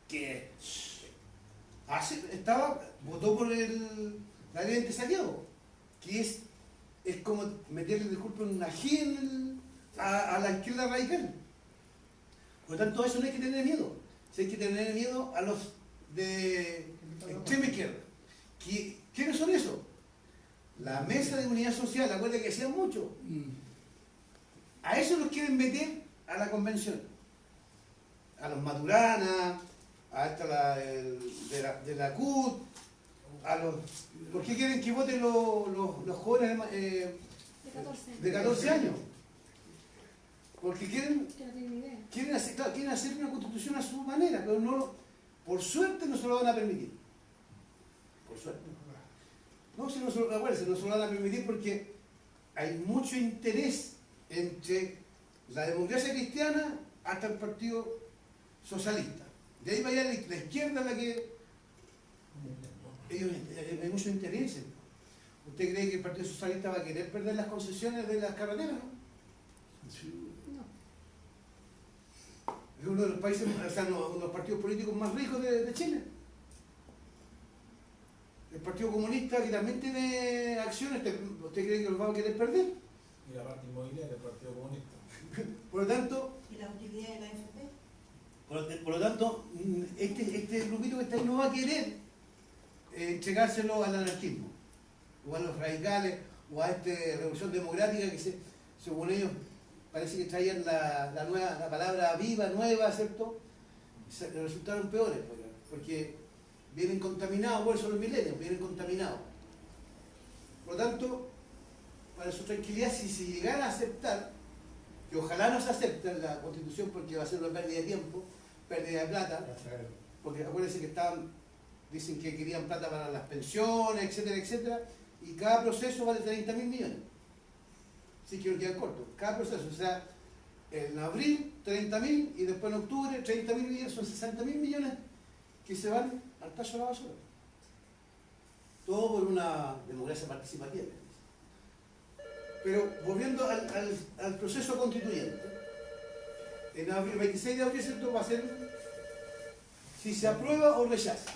que votó por la ley de saqueo, que es como meterle, disculpen, un ají a la izquierda radical. Por lo tanto, a eso no hay que tener miedo. Sí hay que tener miedo a los de extrema izquierda. ¿Quiénes son esos? La Mesa de Unidad Social, acuérdense que hacían mucho. A eso los quieren meter a la convención. A los Maturana, a esta de la CUT, ¿por qué quieren que voten los jóvenes de 14 años? Porque quieren Que no tienen ni idea. quieren hacer una constitución a su manera, pero no, por suerte no se lo van a permitir. Por suerte. No, si no se lo, acuérdense, no se lo van a permitir porque hay mucho interés entre la democracia cristiana hasta el Partido Socialista. De ahí va allá la izquierda la que ellos hay mucho interés. ¿Usted cree que el Partido Socialista va a querer perder las concesiones de las carreteras? ¿No? Es uno de los países, o sea, uno de los partidos políticos más ricos de Chile. El Partido Comunista, que también tiene acciones, ¿usted cree que los va a querer perder? Y la parte inmobiliaria del Partido Comunista. Por lo tanto, ¿Y la utilidad de la AFP? por lo tanto, este grupito que está ahí no va a querer entregárselo al anarquismo, o a los radicales, o a esta revolución democrática que según ellos parece que traían la palabra viva, nueva, ¿cierto? Y resultaron peores, porque vienen contaminados, por eso los milenios, vienen contaminados. Por lo tanto, para su tranquilidad, si se llegara a aceptar, que ojalá no se acepte la Constitución porque va a ser una pérdida de tiempo, pérdida de plata, porque acuérdense que dicen que querían plata para las pensiones, etcétera, etcétera, y cada proceso vale 30.000 millones. Sí, quiero quedar corto. Cada proceso, o sea, en abril 30.000 y después en octubre 30.000 millones, son 60.000 millones que se van al tacho de la basura. Todo por una democracia participativa. Pero volviendo al proceso constituyente, en abril, 26 de abril, ¿cierto? Va a ser si se aprueba o rechaza.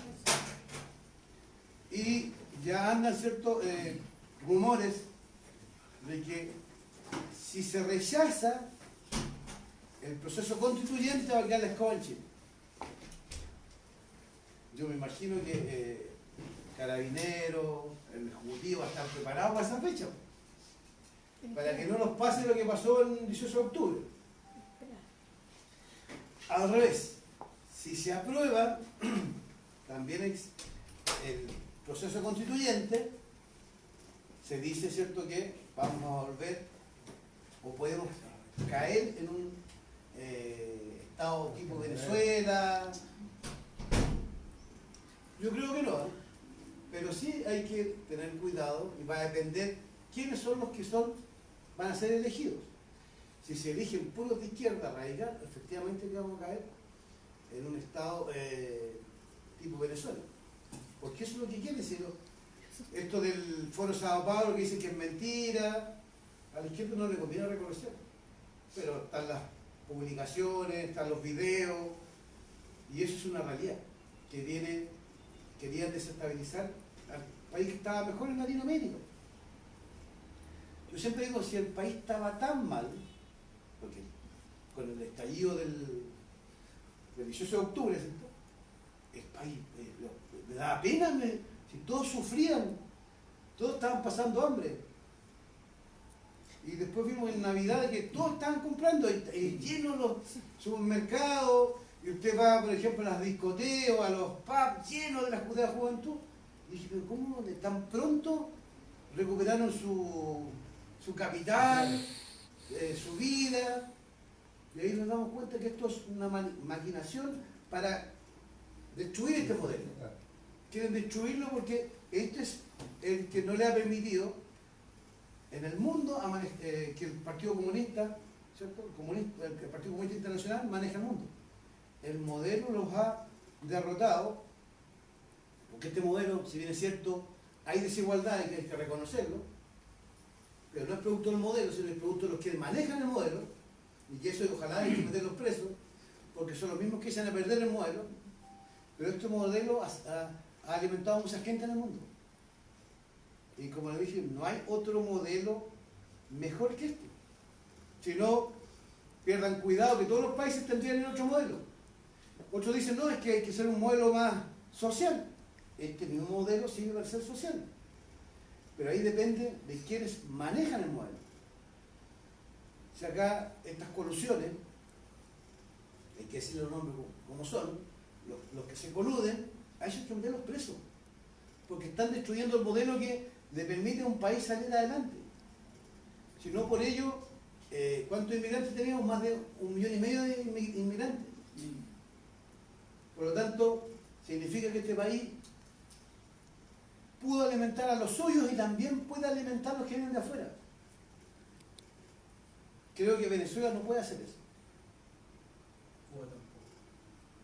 Y ya andan, ¿cierto? Rumores de que si se rechaza el proceso constituyente va a quedar la escoba en Chile. Yo me imagino que Carabineros, el Ejecutivo va a estar preparado para esa fecha, para que no nos pase lo que pasó el 18 de octubre. Al revés, si se aprueba también el proceso constituyente, se dice, ¿cierto?, que vamos a volver o podemos caer en un estado tipo Venezuela. Yo creo que no, ¿eh? Pero sí hay que tener cuidado y va a depender quiénes son los que van a ser elegidos. Si se eligen puros de izquierda radical, efectivamente que vamos a caer en un estado tipo Venezuela. Porque eso es lo que quiere decir. Esto del Foro Sao Paulo que dicen que es mentira, a la izquierda no le conviene reconocer. Pero están las publicaciones, están los videos, y eso es una realidad. Querían desestabilizar al país que estaba mejor en Latinoamérica. Yo siempre digo, si el país estaba tan mal, porque con el estallido del 18 de octubre, ¿cierto? El país me daba pena, si todos sufrían, todos estaban pasando hambre. Y después vimos en Navidad que todos estaban comprando, llenos los supermercados, y usted va, por ejemplo, a las discotecas, a los pubs, llenos de la juventud. Y dije, pero ¿cómo de tan pronto recuperaron su capital, su vida? Y ahí nos damos cuenta que esto es una maquinación para destruir este modelo. Quieren destruirlo porque este es el que no le ha permitido en el mundo que el Partido Comunista, ¿cierto? El Partido Comunista Internacional maneja el mundo. El modelo los ha derrotado, porque este modelo, si bien es cierto, hay desigualdad y hay que reconocerlo, pero no es producto del modelo, sino es producto de los que manejan el modelo, y que eso ojalá hay que meterlos presos, porque son los mismos que echan a perder el modelo, pero este modelo ha alimentado a mucha gente en el mundo. Y como le dije, no hay otro modelo mejor que este. Si no, pierdan cuidado que todos los países tendrían otro modelo. Otros dicen, no, es que hay que ser un modelo más social. Este mismo modelo sirve para ser social. Pero ahí depende de quienes manejan el modelo. Si acá estas colusiones, hay que decir los nombres como son, los que se coluden, a ellos hay que meterlos presos. Porque están destruyendo el modelo que le permite a un país salir adelante. Si no por ello, ¿cuántos inmigrantes teníamos? Más de 1,5 millones de inmigrantes. Por lo tanto, significa que este país pudo alimentar a los suyos y también puede alimentar a los que vienen de afuera. Creo que Venezuela no puede hacer eso.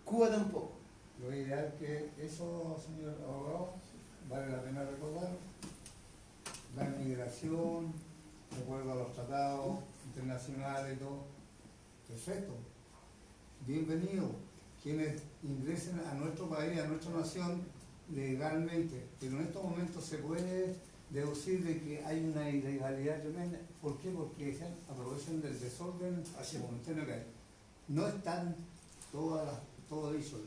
Cuba tampoco. Lo ideal que eso, señor abogado, vale la pena recordar, la inmigración, de acuerdo a los tratados internacionales y todo, perfecto, bienvenido, quienes ingresen a nuestro país, a nuestra nación, legalmente, pero en estos momentos se puede deducir de que hay una ilegalidad tremenda. ¿Por qué? Porque se aprovechan del desorden momentáneo que hay. No están todo dicho.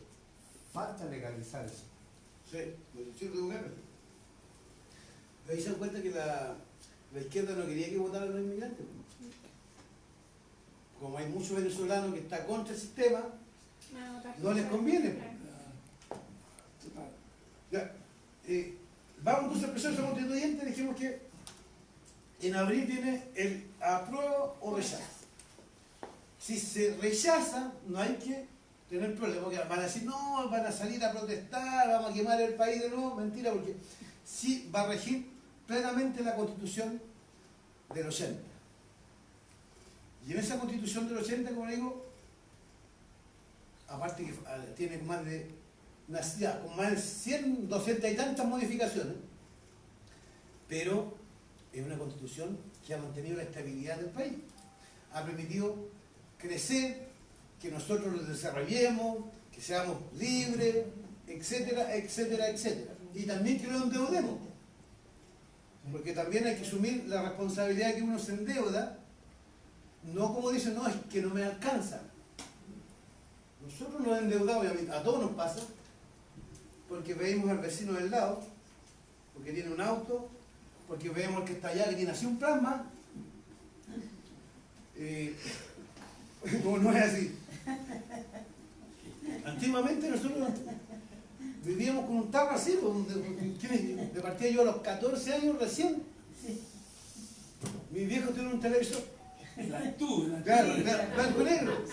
Falta legalizar eso. Sí, ahí se dan cuenta que la izquierda no quería que votaran los inmigrantes. Como hay muchos venezolanos que están contra el sistema, no les conviene. Ya, vamos entonces al proceso constituyente. Dijimos que en abril viene el apruebo o rechazo. Si se rechaza, no hay que tener problemas, porque van a decir, no, van a salir a protestar, vamos a quemar el país de nuevo. Mentira, porque sí va a regir plenamente la Constitución del 80. Y en esa Constitución del 80, como digo, aparte que tiene más de con más de 100, 200 y tantas modificaciones, pero es una Constitución que ha mantenido la estabilidad del país, ha permitido crecer, que nosotros nos desarrollemos, que seamos libres, etcétera, etcétera, etcétera. Y también que nos endeudemos, porque también hay que asumir la responsabilidad que uno se endeuda, no como dicen, no, es que no me alcanza. Nosotros nos endeudamos, y a todos nos pasa, porque veis al vecino del lado, porque tiene un auto, porque vemos al que está allá que tiene así un plasma. Como no es así. Antiguamente nosotros vivíamos con un tarro así, de partida yo a los 14 años recién. Mis viejos tienen un televisor. Claro, blanco y negro.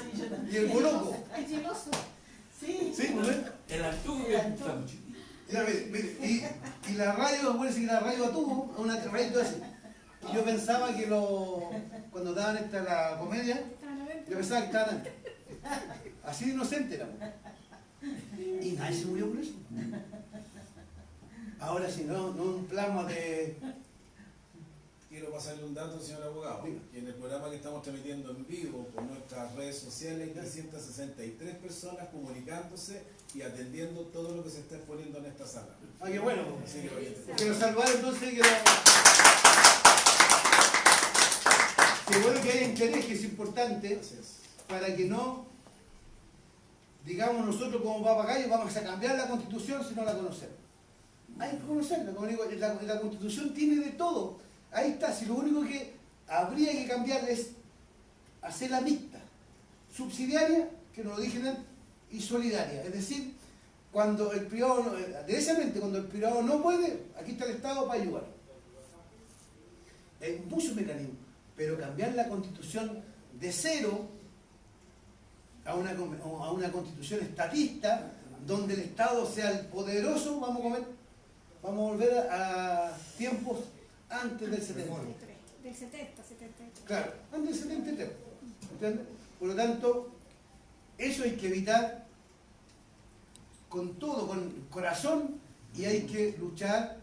Y el boloco. Es geloso. Sí, Sí, ¿no ves? El Arturo Ya, mire, y la radio, acuérdense que la radio a tubo, una radio así. Y yo pensaba que cuando daban la comedia, yo pensaba que estaban antes. Así de inocente éramos. Y nadie se murió por eso. Ahora si no un plasma de... Quiero pasarle un dato, señor abogado. Diga. Que en el programa que estamos transmitiendo en vivo por nuestras redes sociales hay 363 personas comunicándose y atendiendo todo lo que se está exponiendo en esta sala. Ah, qué bueno. Así que vaya. Quiero saludar entonces que qué bueno que haya interés, que es importante, Así es. para que no digamos nosotros como papagayos vamos a cambiar la Constitución si no la conocemos. Hay que conocerla, como digo, la Constitución tiene de todo. Ahí está, si lo único que habría que cambiar es hacerla mixta, subsidiaria, que nos lo dije antes, y solidaria. Es decir, cuando el privado, derechamente, cuando el privado no puede, aquí está el Estado para ayudar. Hay muchos mecanismos, pero cambiar la Constitución de cero a una Constitución estatista, donde el Estado sea el poderoso, vamos a volver a tiempos antes del 70. Del 70, 73. Claro, antes del 73. ¿Entiendes? Por lo tanto, eso hay que evitar con todo, con corazón, y hay que luchar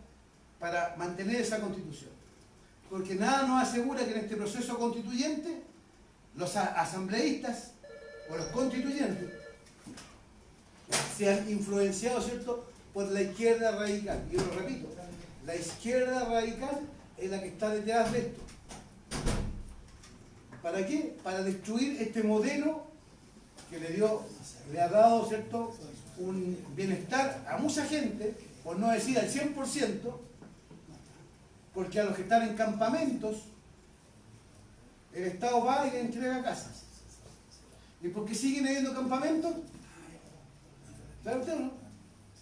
para mantener esa Constitución. Porque nada nos asegura que en este proceso constituyente los asambleístas o los constituyentes sean influenciados, ¿cierto?, por la izquierda radical. Yo lo repito, la izquierda radical es la que está detrás de esto. ¿Para qué? Para destruir este modelo que le ha dado, ¿cierto?, un bienestar a mucha gente, por no decir al 100%, porque a los que están en campamentos, el Estado va y le entrega casas. ¿Y por qué siguen habiendo campamentos? ¿Sabe usted o no?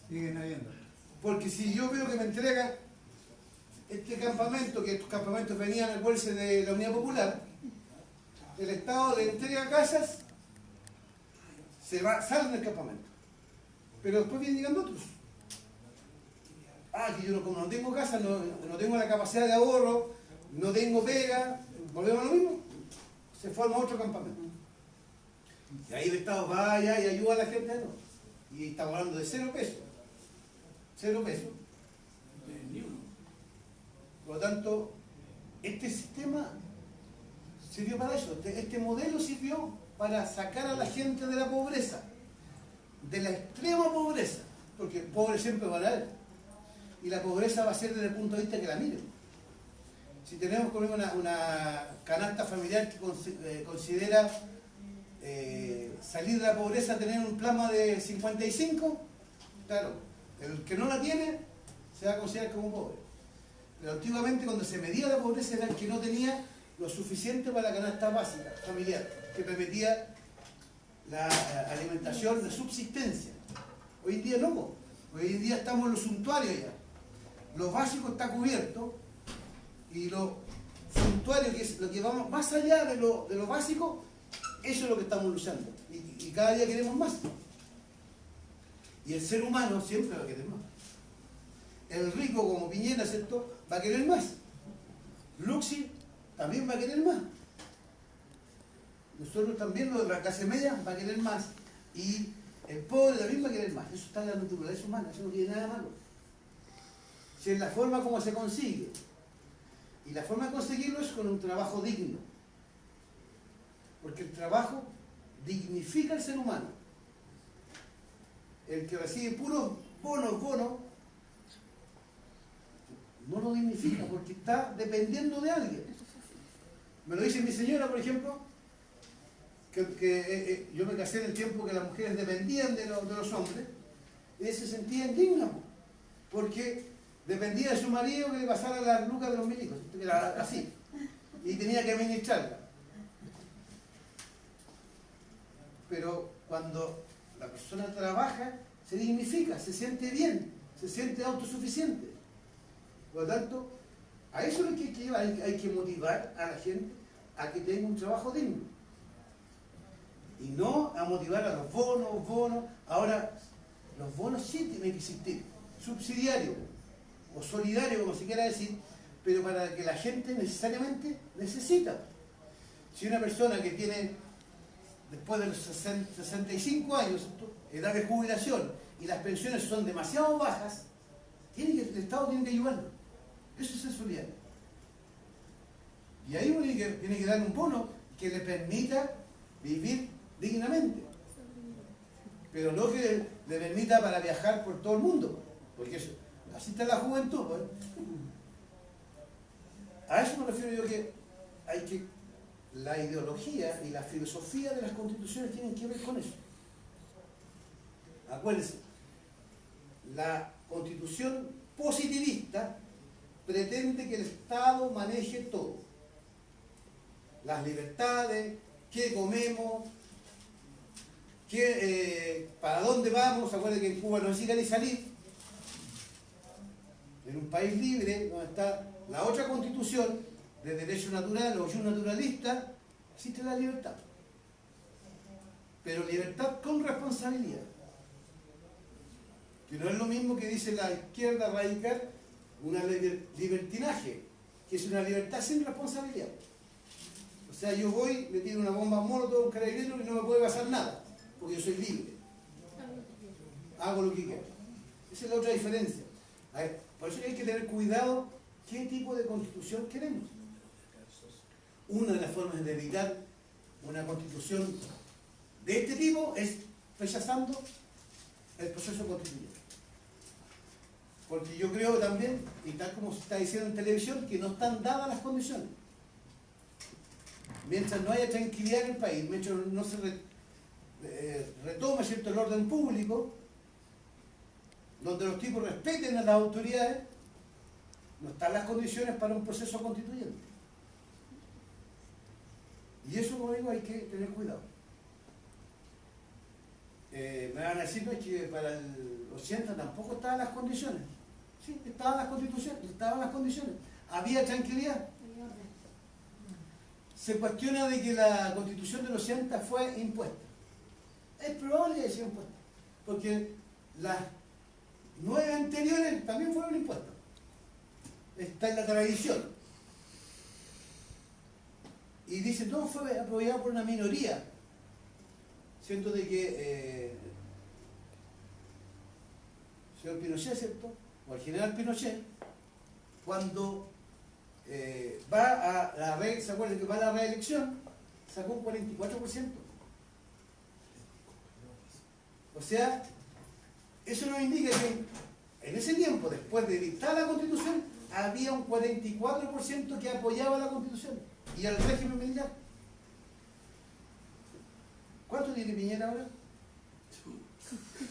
Siguen habiendo. Porque si yo veo que me entregan este campamento, que estos campamentos venían al bolso de la Unidad Popular, el Estado le entrega casas, salen del campamento. Pero después vienen llegando otros. Ah, que yo como no tengo casa, no tengo la capacidad de ahorro, no tengo pega, volvemos a lo mismo, se forma otro campamento. Y ahí el Estado vaya y ayuda a la gente, ¿no? Y estamos hablando de 0 pesos. 0 pesos. Por lo tanto, este sistema sirvió para eso. Este modelo sirvió para sacar a la gente de la pobreza, de la extrema pobreza, porque el pobre siempre va a haber. Y la pobreza va a ser desde el punto de vista que la miren. Si tenemos conmigo una canasta familiar que considera salir de la pobreza, tener un plasma de 55, claro, el que no la tiene se va a considerar como pobre. Pero antiguamente, cuando se medía la pobreza, era el que no tenía lo suficiente para la canasta básica familiar, que permitía la alimentación de subsistencia. Hoy en día no, hoy en día estamos en los suntuarios ya. Lo básico está cubierto y lo suntuario, que es lo que vamos más allá de lo básico, eso es lo que estamos luchando. Y cada día queremos más. Y el ser humano siempre va a querer más. El rico, como Piñera, ¿cierto?, va a querer más. Luxi también va a querer más. Nosotros también, los de la clase media, va a querer más. Y el pobre también va a querer más. Eso está en la naturaleza humana, eso no tiene nada malo. Si es la forma como se consigue. Y la forma de conseguirlo es con un trabajo digno. Porque el trabajo dignifica al ser humano. El que recibe puros bonos, no lo dignifica porque está dependiendo de alguien. Me lo dice mi señora, por ejemplo, que yo me casé en el tiempo que las mujeres dependían de los hombres, y ella se sentía indigna, porque dependía de su marido que le pasara las lucas de los milicos, era así, y tenía que administrarla. Pero cuando la persona trabaja, se dignifica, se siente bien, se siente autosuficiente. Por lo tanto, a eso es lo que hay que llevar, hay que motivar a la gente a que tenga un trabajo digno. Y no a motivar a los bonos. Ahora, los bonos sí tienen que existir, subsidiario o solidario, como se quiera decir, pero para que la gente necesariamente necesita. Si una persona que tiene, después de los 65 años, edad de jubilación, y las pensiones son demasiado bajas, el Estado tiene que ayudarlo. Eso es ser solidario. Y ahí uno tiene que darle un bono que le permita vivir dignamente. Pero no que le permita para viajar por todo el mundo. Porque eso, así está la juventud, pues. A eso me refiero yo, que la ideología y la filosofía de las constituciones tienen que ver con eso. Acuérdense, la constitución positivista pretende que el Estado maneje todo. Las libertades, qué comemos, para dónde vamos. Acuérdense que en Cuba no necesita ni salir. En un país libre, donde está la otra constitución de derecho natural o naturalista, existe la libertad. Pero libertad con responsabilidad. Que no es lo mismo que dice la izquierda radical, una libertinaje, que es una libertad sin responsabilidad. O sea, yo voy, le tiro una bomba molotov a un carabinero y no me puede pasar nada, porque yo soy libre. Hago lo que quiero. Esa es la otra diferencia. A ver, por eso hay que tener cuidado qué tipo de constitución queremos. Una de las formas de evitar una constitución de este tipo es rechazando el proceso constituyente. Porque yo creo también, y tal como se está diciendo en televisión, que no están dadas las condiciones. Mientras no haya tranquilidad en el país, mientras no se retome, ¿cierto?, el orden público, donde los tipos respeten a las autoridades, no están las condiciones para un proceso constituyente. Y eso, como digo, hay que tener cuidado. Me van a decir, no, es que para el 80 tampoco estaban las condiciones. Sí, estaban las constituciones, estaban las condiciones. Había tranquilidad. El orden. Se cuestiona de que la constitución del 80 fue impuesta. Es probable que haya sido impuesta, porque las 9 anteriores también fueron impuestas. Está en la tradición. Y dicen, no, fue apoyada por una minoría. Siento de que el señor Pinochet, ¿cierto?, o el general Pinochet, cuando va a la ¿se acuerdan que va a la reelección? Sacó un 44%. O sea, eso nos indica que en ese tiempo, después de dictar la Constitución, había un 44% que apoyaba la Constitución y al régimen militar. ¿Cuánto tiene Piñera ahora?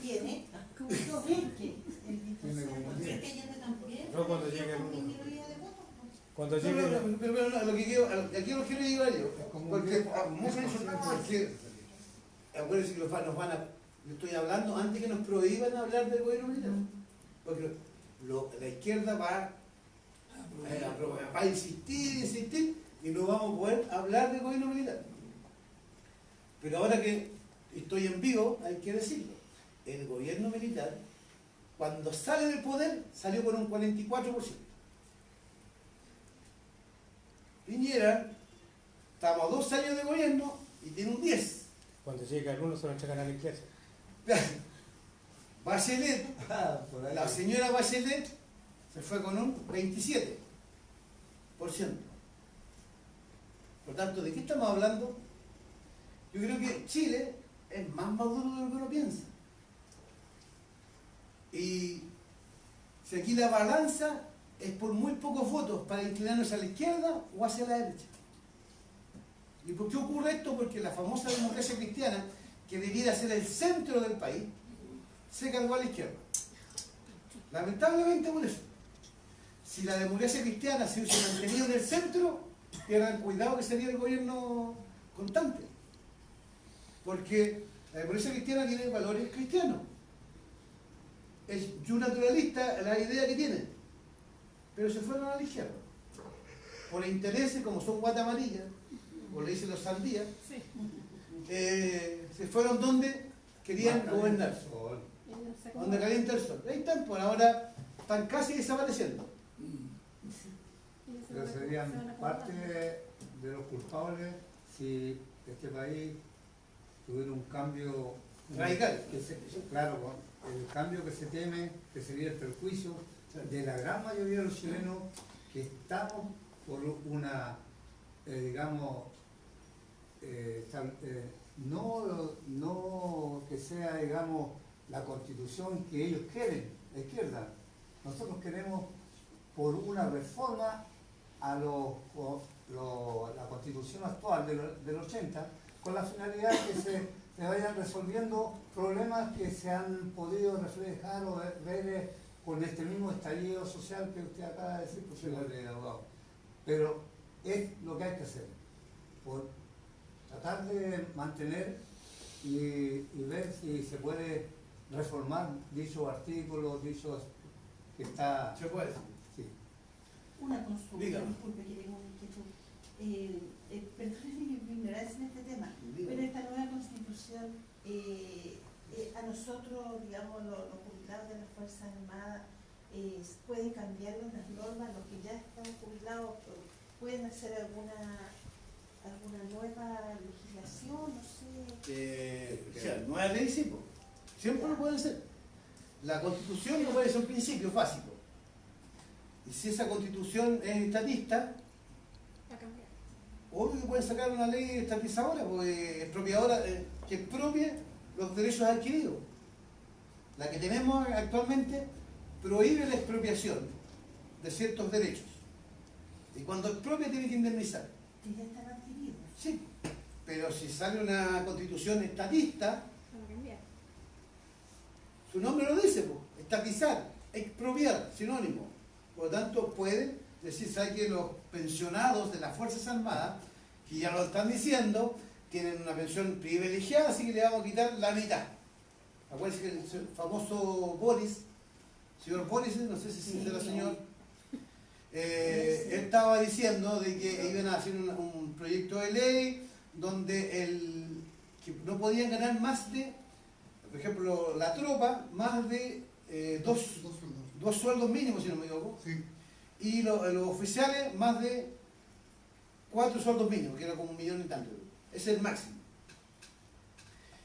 Tiene Como dos dos. veinte. Tiene como 10. No, cuando llegue el uno. Cuando No, llegue pero lo que quiero, aquí lo quiero llegar yo, Es como porque un 10%. porque acuérdense que nos van a, yo estoy hablando antes que nos prohíban hablar del gobierno militar, porque la izquierda va a insistir y no vamos a poder hablar del gobierno militar. Pero ahora que estoy en vivo, hay que decirlo, el gobierno militar, cuando sale del poder, salió con un 44%. Piñera, estamos a 2 años de gobierno y tiene un 10%. cuando llegue el uno se lo entregan a la iglesia. Bachelet, Por ahí. la señora Bachelet, se fue con un 27%. Por tanto, ¿de qué estamos hablando? Yo creo que Chile es más maduro de lo que uno piensa. Y si aquí la balanza es por muy pocos votos para inclinarnos hacia la izquierda o hacia la derecha. ¿Y por qué ocurre esto? Porque la famosa democracia cristiana, que debiera ser el centro del país, se cargó a la izquierda. Lamentablemente por eso. Si la democracia cristiana se hubiese mantenido en el centro, tengan cuidado que sería el gobierno constante. Porque la democracia cristiana tiene valores cristianos. Es naturalista la idea que tiene. Pero se fueron a la izquierda. Por intereses, como son guata amarilla, o le dicen los sandías, Sí. se fueron donde querían gobernar. Ellos se Donde calienta el sol. Ahí están, por ahora están casi desapareciendo. Ellos se Pero van a- se van serían a parte acomodar. de los culpables si este país tuviera un cambio Radical. Claro, el cambio que se teme, que sería el perjuicio de la gran mayoría de los chilenos que estamos por una, digamos, no que sea, digamos, la constitución que ellos quieren, la izquierda. Nosotros queremos por una reforma a la constitución actual del 80, con la finalidad que se vayan resolviendo problemas que se han podido reflejar o ver con este mismo estallido social que usted acaba de decir, señor abogado. Pero es lo que hay que hacer, por tratar de mantener y ver si se puede reformar dichos artículos, dichos que está... ¿Se puede? Sí. Una consulta, Dígame. disculpe que tengo una inquietud. Perdónenme mi ignorancia en este tema, Dígame. pero esta nueva constitución, a nosotros, digamos, los jubilados de las Fuerzas Armadas, pueden cambiar las normas, los que ya están jubilados, pueden hacer alguna nueva legislación, no sé. O sea, nueva ley sí, po. Siempre lo pueden hacer. La constitución no puede ser un principio básico. Y si esa constitución es estatista, Va a cambiar. Obvio que pueden sacar una ley estabilizadora, expropiadora, que expropie los derechos adquiridos. La que tenemos actualmente prohíbe la expropiación de ciertos derechos. Y cuando expropia tiene que indemnizar. Que ya están adquiridos. Sí, pero si sale una constitución estatista, Para cambiar. su nombre lo dice, pues, estatizar, expropiar, sinónimo. Por lo tanto, puede decir, ¿sabe que los pensionados de las Fuerzas Armadas, que ya lo están diciendo, tienen una pensión privilegiada, así que le vamos a quitar la mitad? Acuérdense que el famoso Boris, señor Boris, no sé si Sí, será sí. señor, él estaba diciendo de que iban a hacer un proyecto de ley donde que no podían ganar más de, por ejemplo, la tropa, más de dos sueldos mínimos, si no me equivoco, Sí. y los oficiales más de 4 sueldos mínimos, que era como 1 millón y tanto. Ese es el máximo.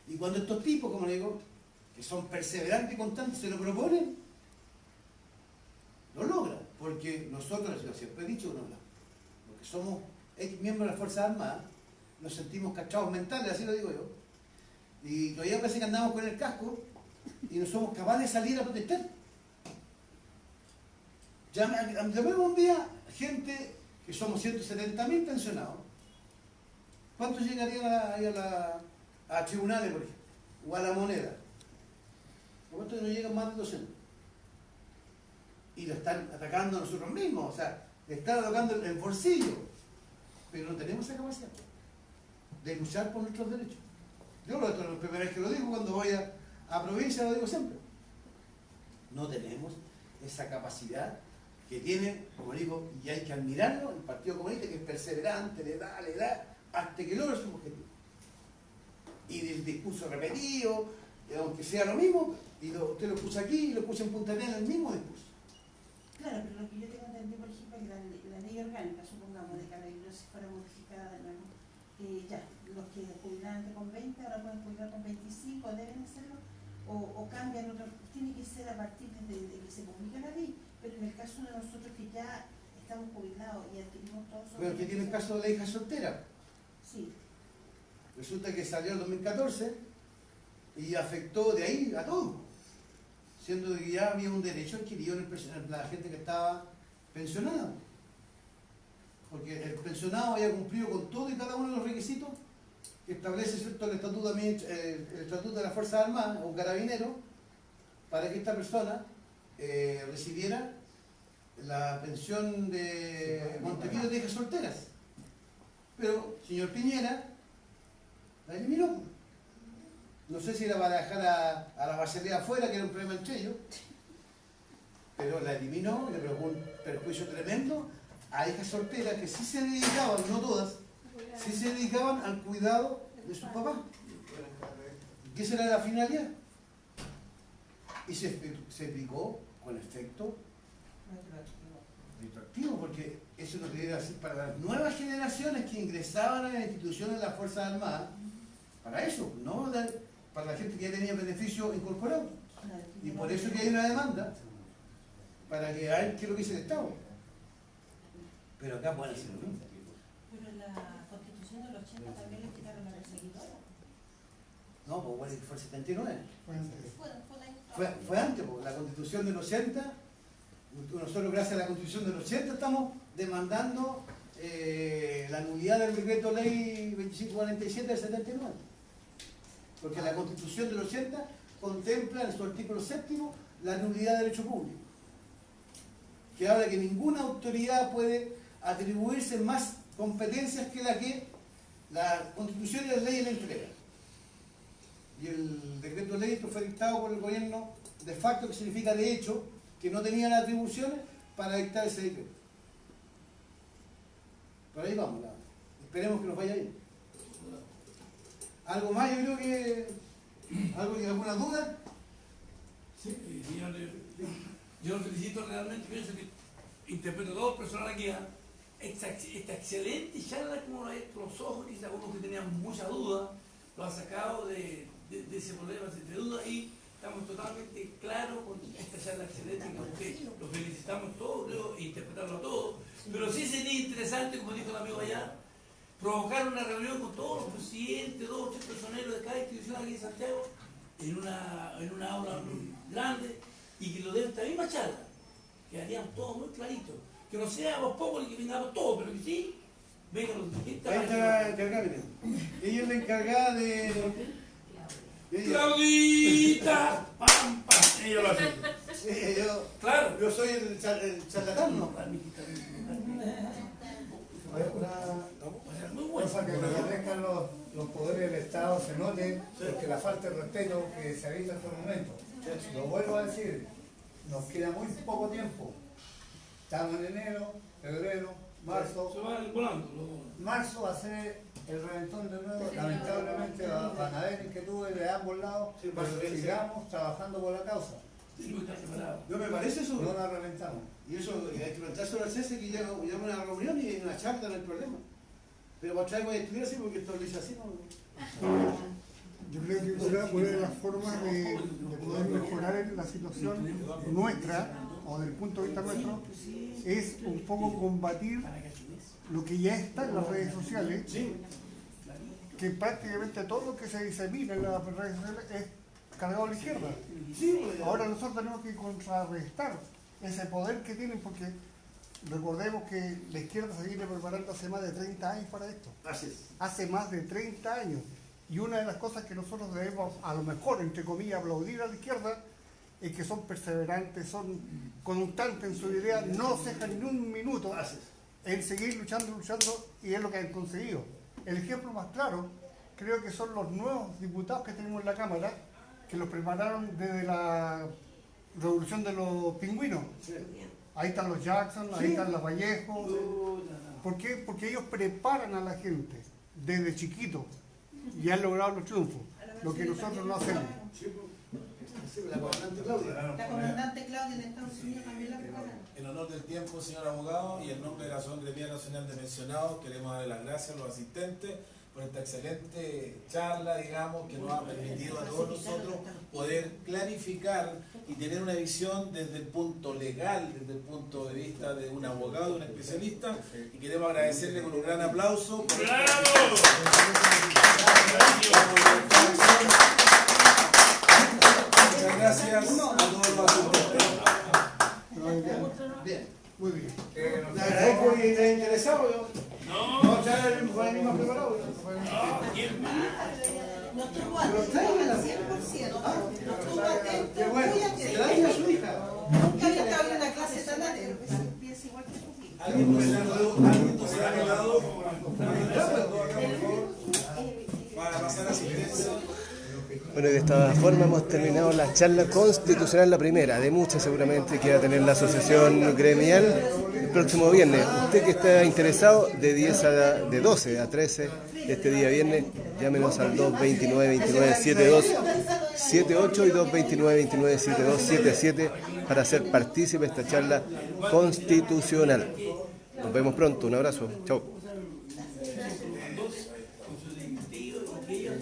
Y cuando estos tipos, como le digo, que son perseverantes y constantes, se lo proponen, lo logran. Porque nosotros, yo siempre he dicho, porque somos miembros de las Fuerzas Armadas, nos sentimos cachados mentales, así lo digo yo. Y todavía parece que andamos con el casco y no somos capaces de salir a protestar. Llamemos un día gente que somos 170.000 pensionados. ¿Cuántos llegarían a tribunales, por ejemplo? O a la moneda. ¿Cuántos no llegan más de 200? Y lo están atacando a nosotros mismos, o sea, le están atacando el bolsillo. Pero no tenemos esa capacidad de luchar por nuestros derechos. Yo esto es la primera vez que lo digo, cuando voy a provincia lo digo siempre. No tenemos esa capacidad que tiene, como digo, y hay que admirarlo, el Partido Comunista, que es perseverante, le da, hasta que logra su objetivo. Y del discurso repetido, aunque sea lo mismo, y usted lo escucha aquí y lo escucha en Punta Arenas, el mismo discurso. Claro, pero lo que yo tengo entendido, por ejemplo, que la ley orgánica, supongamos, de Carabineros si fuera modificada de nuevo, ya, los que jubilaban antes con 20 ahora pueden jubilar con 25, deben hacerlo, o cambian otro, tiene que ser a partir de que se publique la ley, pero en el caso de nosotros que ya estamos jubilados y adquirimos todos esos Pero que tiene el caso de la hija soltera. Sí, Resulta que salió en 2014 y afectó de ahí a todos, siendo que ya había un derecho adquirido en la gente que estaba pensionada. Porque el pensionado había cumplido con todo y cada uno de los requisitos que establece, ¿cierto?, el estatuto de las Fuerzas Armadas o Carabineros, para que esta persona recibiera la pensión de Montevideo de hijas solteras. Pero señor Piñera la eliminó. No sé si era para dejar a la bachelet afuera, que era un problema entre ellos, pero la eliminó, le provocó un perjuicio tremendo a hijas solteras que sí se dedicaban, no todas, sí se dedicaban al cuidado de sus papás. ¿Qué será la finalidad? Y se explicó con efecto retroactivo, porque eso no debería ser para las nuevas generaciones que ingresaban a las instituciones de las Fuerzas Armadas, para eso, no para la gente que ya tenía beneficio incorporado. Y por eso que hay una demanda, para que a ver qué es lo que dice el Estado. Pero acá pueden hacer lo mismo. pero la Constitución del 80 también le quitaron la perseguidora. No, pues bueno, fue el 79. Fue Fue antes, pues, la Constitución del 80. Nosotros, gracias a la Constitución del 80, estamos demandando la nulidad del decreto ley 2547 del 79. Porque la Constitución del 80 contempla en su artículo 7º la nulidad de derecho público, que habla que ninguna autoridad puede atribuirse más competencias que la Constitución y las leyes le entregan. Y el decreto de ley esto fue dictado por el gobierno de facto, que significa de hecho, que no tenía las atribuciones para dictar ese decreto. Por ahí vamos, esperemos que nos vaya bien. ¿Algo más? Yo creo que... ¿Alguna duda? Sí, yo lo felicito realmente, pienso que interpreto todo el personal aquí, esta excelente charla como lo ha hecho los ojos, quizás algunos que tenían mucha duda, lo ha sacado de ese problema de duda y estamos totalmente claros con esta charla excelente que lo felicitamos todos, creo, e interpretarlo a todos, pero sí sería interesante, como dijo el amigo allá, provocar una reunión con todos los presidentes, 2 o 3 personeros de cada institución aquí en Santiago, en una aula grande, y que lo den esta misma charla, que haríamos todo muy clarito, que no seamos pocos ni que vengamos todos, pero que sí vengan los dirigentes. Ahí está encargada, mira. Ella es la encargada de... ¡Claudita! ¡Pam, pam! Ella lo hace. Claro, yo soy el charlatán, ¿no? Muy bueno. Cosa que establezcan los poderes del Estado se note, porque la falta de respeto que se ha visto en estos momentos. Lo vuelvo a decir, nos queda muy poco tiempo. Estamos en enero, febrero, marzo. Se van volando. Marzo va a ser el reventón de nuevo. Lamentablemente van a haber inquietudes de ambos lados, Sí, pero sigamos trabajando por la causa. ¿No me parece eso? No la reventamos. Y eso hay que planteárselo al César que llama una reunión y una charla, no hay problema. Pero para traer voy a estudiar así porque esto lo dice así, ¿no? Yo creo que una de las formas de poder mejorar la situación nuestra, o del punto de vista nuestro, es un poco combatir lo que ya está en las redes sociales, que prácticamente todo lo que se disemina en las redes sociales es cargado a la izquierda. Ahora nosotros tenemos que contrarrestar ese poder que tienen, porque recordemos que la izquierda se viene preparando hace más de 30 años para esto. Hace más de 30 años. Y una de las cosas que nosotros debemos, a lo mejor, entre comillas, aplaudir a la izquierda, es que son perseverantes, son constantes en su idea, no cejan ni un minuto en seguir luchando, y es lo que han conseguido. El ejemplo más claro, creo que son los nuevos diputados que tenemos en la Cámara, que los prepararon desde la revolución de los pingüinos. Ahí están los Jackson, ahí están los Vallejo. ¿Por qué? Porque ellos preparan a la gente desde chiquito y han logrado los triunfos, lo que nosotros no hacemos. La comandante Claudia. La comandante Claudia en Estados Unidos también la prepararon. En honor del tiempo, señor abogado, y en nombre de la Asociación Gremial Nacional de Mencionados, queremos darle las gracias a los asistentes por esta excelente charla, digamos, que nos ha permitido a todos nosotros poder clarificar y tener una visión desde el punto legal, desde el punto de vista de un abogado, de un especialista, y queremos agradecerle con un gran aplauso. Muchas gracias a todos los asistentes. Bien. Muy bien. Le agradezco que esté interesado. Vamos a traer el mismo preparado. Nos tuvo atentos al 100%. Nos tuvo atentos, Qué bueno. muy Se la diga a atentos. su hija. Nunca había estado en una clase tan atenta. Piensa igual que tú. ¿Alguien no se ha quedado para pasar asistencia? Bueno, de esta forma hemos terminado la charla constitucional, la primera de muchas seguramente que va a tener la asociación gremial el próximo viernes. Usted que está interesado, de 12 a 13 de este día viernes, llámenos al 229-2972-78 y 229-2972-77 para ser partícipe de esta charla constitucional. Nos vemos pronto, un abrazo, chao.